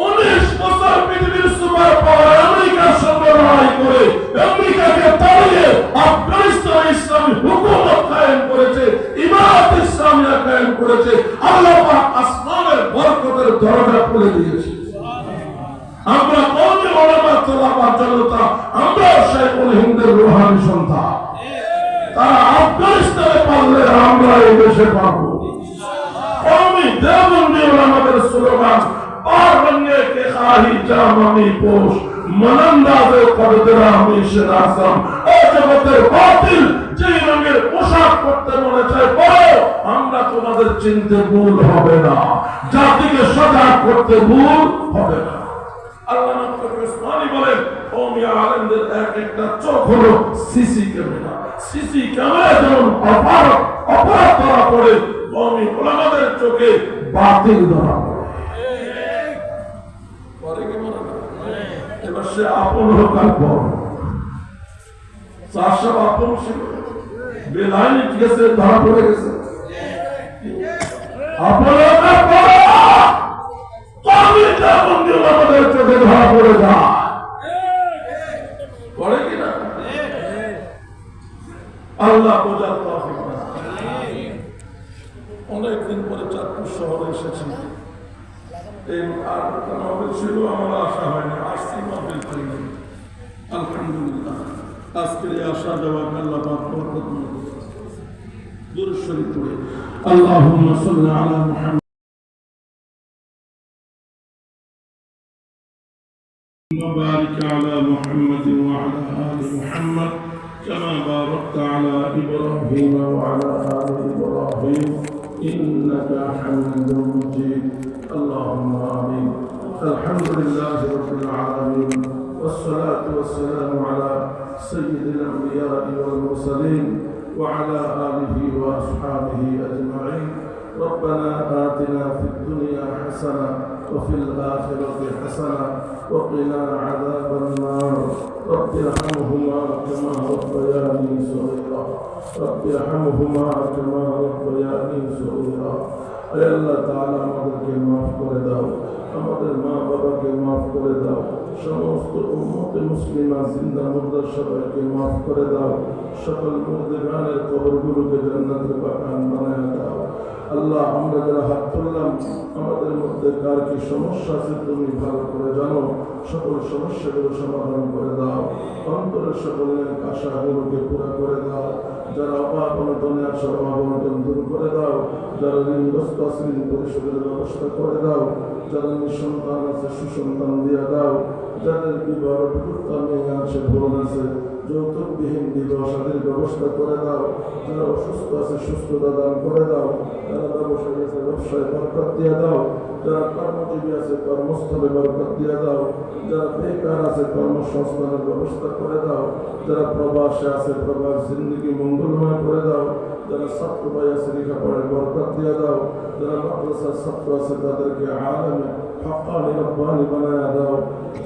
19 বছর পৃথিবীর সুপার পাওয়ার আমেরিকার সঙ্গে লড়াই করে আমেরিকাকে তাড়িয়ে আফগানিস্তানে ইসলামী হুকুমত কায়েম করেছে, ইমারত ইসলামিয়া কায়েম করেছে। আল্লাহ পাক আসমানের বরকতের দরজা খুলে দিয়েছে। আমরা কওমি উলামা তোলাবা জনতা, আমরা শাইখুল হিন্দের রুহানি সন্তান। তারা আফগানিস্তানে পারলে আমরা এই দেশে পাবো। কওমি দেওবন্দি উলামাদের স্লোগান, পার बनने के खाही जामानी पोश मनंदाजे करदरा हमेशा आसम। ও জগতের বাতিল যে রঙের পোশাক পরতে মনে চায় পরো, আমরা তোমাদের চিনতে ভুল হবে না, জাতিকে সজাগ করতে ভুল হবে না। আল্লাহ উসমানী বলেন, কওমি আলেমদের একটা চোখ হলো সিসি ক্যামেরা। সিসি ক্যামেরা যেমন অপরাধ ধরা পড়ে, কওমি উলামাদের চোখে বাতিল ধরা পড়ে। এবার সে আপন হোক আর পর, চার সব আপন ছিল, বেলাইনি গেছে, ধরা পড়ে গেছে। আপন হোক আর পর, আমাদের চোখে ধরা পড়ে যায়, পড়ে কিনা? আল্লাহ বোঝার তৌফিক দান। অনেকদিন পরে চাঁদপুর শহরে এসেছি। এই আর মাহফিল ছিল, আমার আশা হয়নি, আসছি মাহফিল করিনি। আলহামদুলিল্লাহ, আজকের এই আশা যাওয়া আল্লাহ পাক বরকত দান করুন। দুরূদ শরীফ পড়ে আল্লাহুম্মা সাল্লি আলা মুহাম্মাদ وبارك على محمد وعلى آل محمد كما باركت على إبراهيم وعلى آل إبراهيم إنك حميد مجيد. اللهم آمين. الحمد لله رب العالمين، والصلاة والسلام على سيد الأنبياء والمرسلين وعلى آله وأصحابه أجمعين. ربنا آتنا في الدنيا حسنة وفي الآخرة حسنة وقنا عذاب النار رب ارحمهما كما ربياني صغيرا رب ارحمهما كما ربياني صغيرا اے اللہ تعالی আমাদেরকে মাফ করে দাও আমাদের মা বাবাকে মাফ করে দাও সমস্ত উম্মতে মুসলিমা জিন্দা মুর্দা সবাইকে মাফ করে দাও সকল মুর্দেগানের কবরগুলোকে জান্নাতের বাগান বানায় দাও আল্লাহ আমরা যারা হাত তুললাম আমাদের মধ্যে কার কি সমস্যা আছে তুমি ভালো করে জানো সকল সমস্যাগুলো সমাধান করে দাও অন্তরের সকল আশাগুলোকে পুরা করে দাও যারা অভাব অনটনে আছে অভাব অনটন দূর করে দাও যারা ঋণগ্রস্ত আছে ঋণ পরিশোধের ব্যবস্থা করে দাও যারা নিঃসন্তান আছে সুসন্তান দিয়া দাও যাদের বিবাহ বিপুত্তা মেয়ে আছে বোন আছে যৌতুকবিহীন বিবাহ শাদীর ব্যবস্থা করে দাও যারা অসুস্থ আছে সুস্থতা দান করে দাও যারা ব্যবসায়ী আছে ব্যবসায় বরকত দিয়ে দাও যারা কর্মজীবী আছে কর্মস্থলে বরকত দিয়ে দাও যারা বেকার আছে কর্মসংস্থানের ব্যবস্থা করে দাও যারা প্রবাসে আছে প্রবাস জিন্দগি মঙ্গলময় করে দাও যারা ছাত্র ভাই আছে লেখাপড়ায় বরকত দিয়ে দাও যারা মাদ্রাসার ছাত্র আছে তাদেরকে আলেমে হাক্কানি রব্বানি বানায়া দাও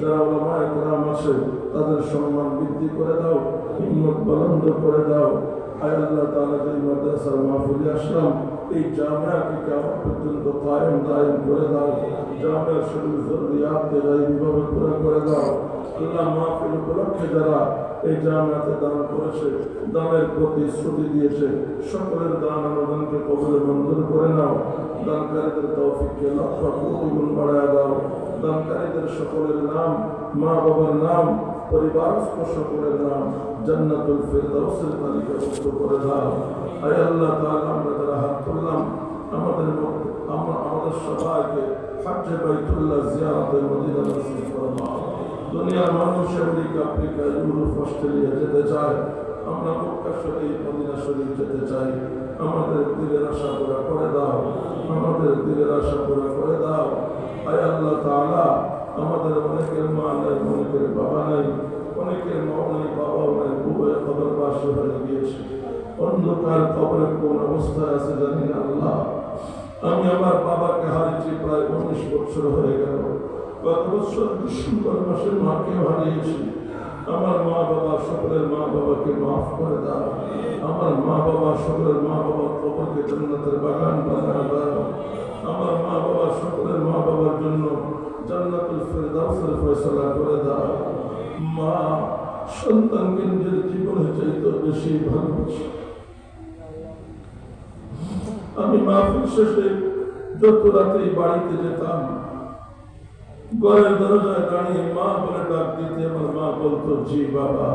যারা উলামায়ে কেরাম আছে তাদের সম্মান বৃদ্ধি করে দাও হিম্মত বুলন্দ করে দাও আয় আল্লাহ তাআলা এই মাদ্রাসার মাহফিলে আসলাম এই জামিয়াকে কিয়ামত পর্যন্ত কায়েম দায়েম করে দাও জামিয়ার সকল জরুরিয়াতকে গায়বীভাবে পুরা করে দাও আল্লাহ মাহফিল উপলক্ষে যারা এই জামিয়াতে দান করেছে দানের প্রতিশ্রুতি দিয়েছে সকলের দান অনুদানকে কবুলে মঞ্জুর করে নাও দানকারীদের তৌফিককে লক্ষ কোটি গুণ বাড়ায় দাও দানকারীদের সকলের নাম মা বাবার নাম পরিবারস্থ সকলের নাম জান্নাতুল ফিরদাউসের তালিকাভুক্ত করে দাও আয় আল্লাহ তাআলা আমরা যারা হাত তুললাম আমাদের সবাইকে হজ্জে বাইতুল্লাহ জিয়ারতে মদিনা নসিব ফরমাও দুনিয়ার মানুষ আমেরিকা আফ্রিকা ইউরোপ অস্ট্রেলিয়া যেতে চায় আমরা মক্কা শরীফ মদিনা শরীফ যেতে চাই আমাদের দিলের আশা পুরা করে দাও আমাদের দিলের আশা পুরা করে দাও আয় আল্লাহ তাআলা আমাদের অনেকের মা নাই অনেকের বাবা নাই অনেকের মা নাই বাবাও নাই উভয় কবরবাসী হয়ে গিয়েছে অন্ধকার কবরে কোন অবস্থায় আছে জানি না আল্লাহ আমি আমার বাবাকে হারিয়েছি প্রায় 19 বছর হয়ে গেল গত বছর ডিসেম্বর মাসে মাকে হারিয়েছি আমার মা বাবা সকলের মা বাবাকে মাফ করে দাও আমার মা বাবা সকলের মা বাবার কবরকে জান্নাতের বাগান বানায় দাও আমার মা বাবা সকলের মা বাবার জন্য জান্নাতুল ফিরদাউসের ফয়সালা করে দাও মা সন্তানকে নিজের জীবনের চাইতে বেশি ভালোবাসি আমি মাহফিল শেষে যত রাতে বাড়িতে যেতাম ঘরের দরজায় দাঁড়িয়ে মা বলে ডাক দিতে আমার মা বলতো জি বাবা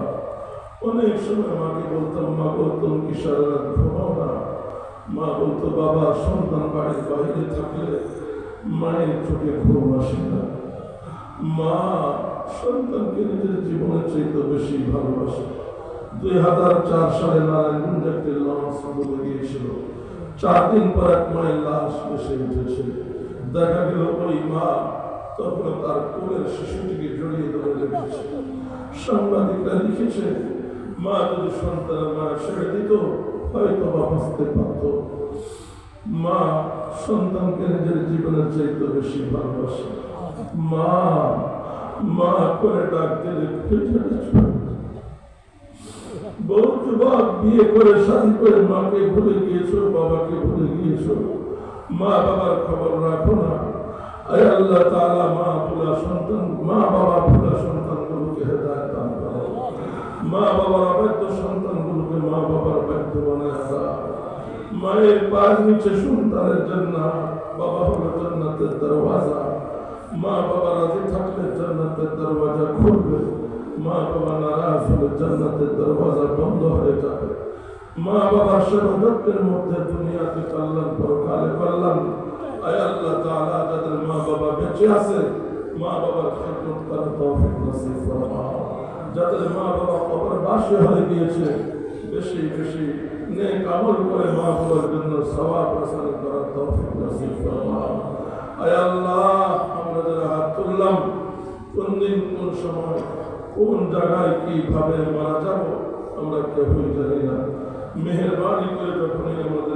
অনেক সময় মাকে বলতাম মা বলতাম কি সারা রাত ঘুমাও না মা বলতো বাবা সন্তান বাড়ির বাইরে থাকলে মায়ের চোখে ঘুম আসে না মা সন্তানকে নিজের জীবনের চাইতে বেশি ভালোবাসে 2004 সালে নারায়ণগঞ্জে একটি লঞ্চ ডুবে গিয়েছিল 4 দিন পর এক মায়ের লাশ ভেসে উঠেছে দেখা গেল ওই মা তখন তার কোলের শিশুটিকে জড়িয়ে ধরে রেখেছে সাংবাদিকরা লিখেছে মা যদি সন্তানের মা ছেড়ে দিত হয়তো বা বাঁচতে পারত মা সন্তানকে নিজের জীবনের চাইতে বেশি ভালোবাসে মা মা করে ডাক দিলে বহু যুবক বিয়ে করে শাদী করে মাকে ভুলে গিয়েছো বাবাকে ভুলে গিয়েছো মা বাবার খবর রাখো না আয় আল্লাহ তাআলা মা ভোলা সন্তান মা বাবা ভোলা সন্তানগুলোকে হেদায়েত দান করো মা বাবার অবাধ্য সন্তানগুলোকে মা বাবার বাধ্য বানায় দাও মায়ের পায়ের নিচে সন্তানের জান্নাত বাবা হলো জান্নাতের দরওয়াজা মা বাবা রাজি থাকলে জান্নাতের দরওয়াজা খুলবে মা বাবা নারাজ হলে জান্নাতের দরওয়াজা বন্ধ হয়ে যাবে মা বাবার সর্বত্রের মধ্যে দুনিয়াতে কল্যাণ পরকালে কল্যাণ আয় আল্লাহ তাআলা যাদের মা বাবা বেঁচে আছে মা বাবার খিদমত করার তৌফিক নসিব ফরমাও যাদের মা বাবা কবরবাসী হয়ে গিয়েছে বেশি বেশি নেক আমল করে মা বাবার জন্য সওয়াব হাসিল করার তৌফিক নসিব ফরমাও আয় আল্লাহ আমরা যারা হাত তুললাম কোন দিন কোন সময় কোন জায়গায় কিভাবে মারা যাব আমরা কেউই জানি না মেহেরবানি করে যখনই আমাদের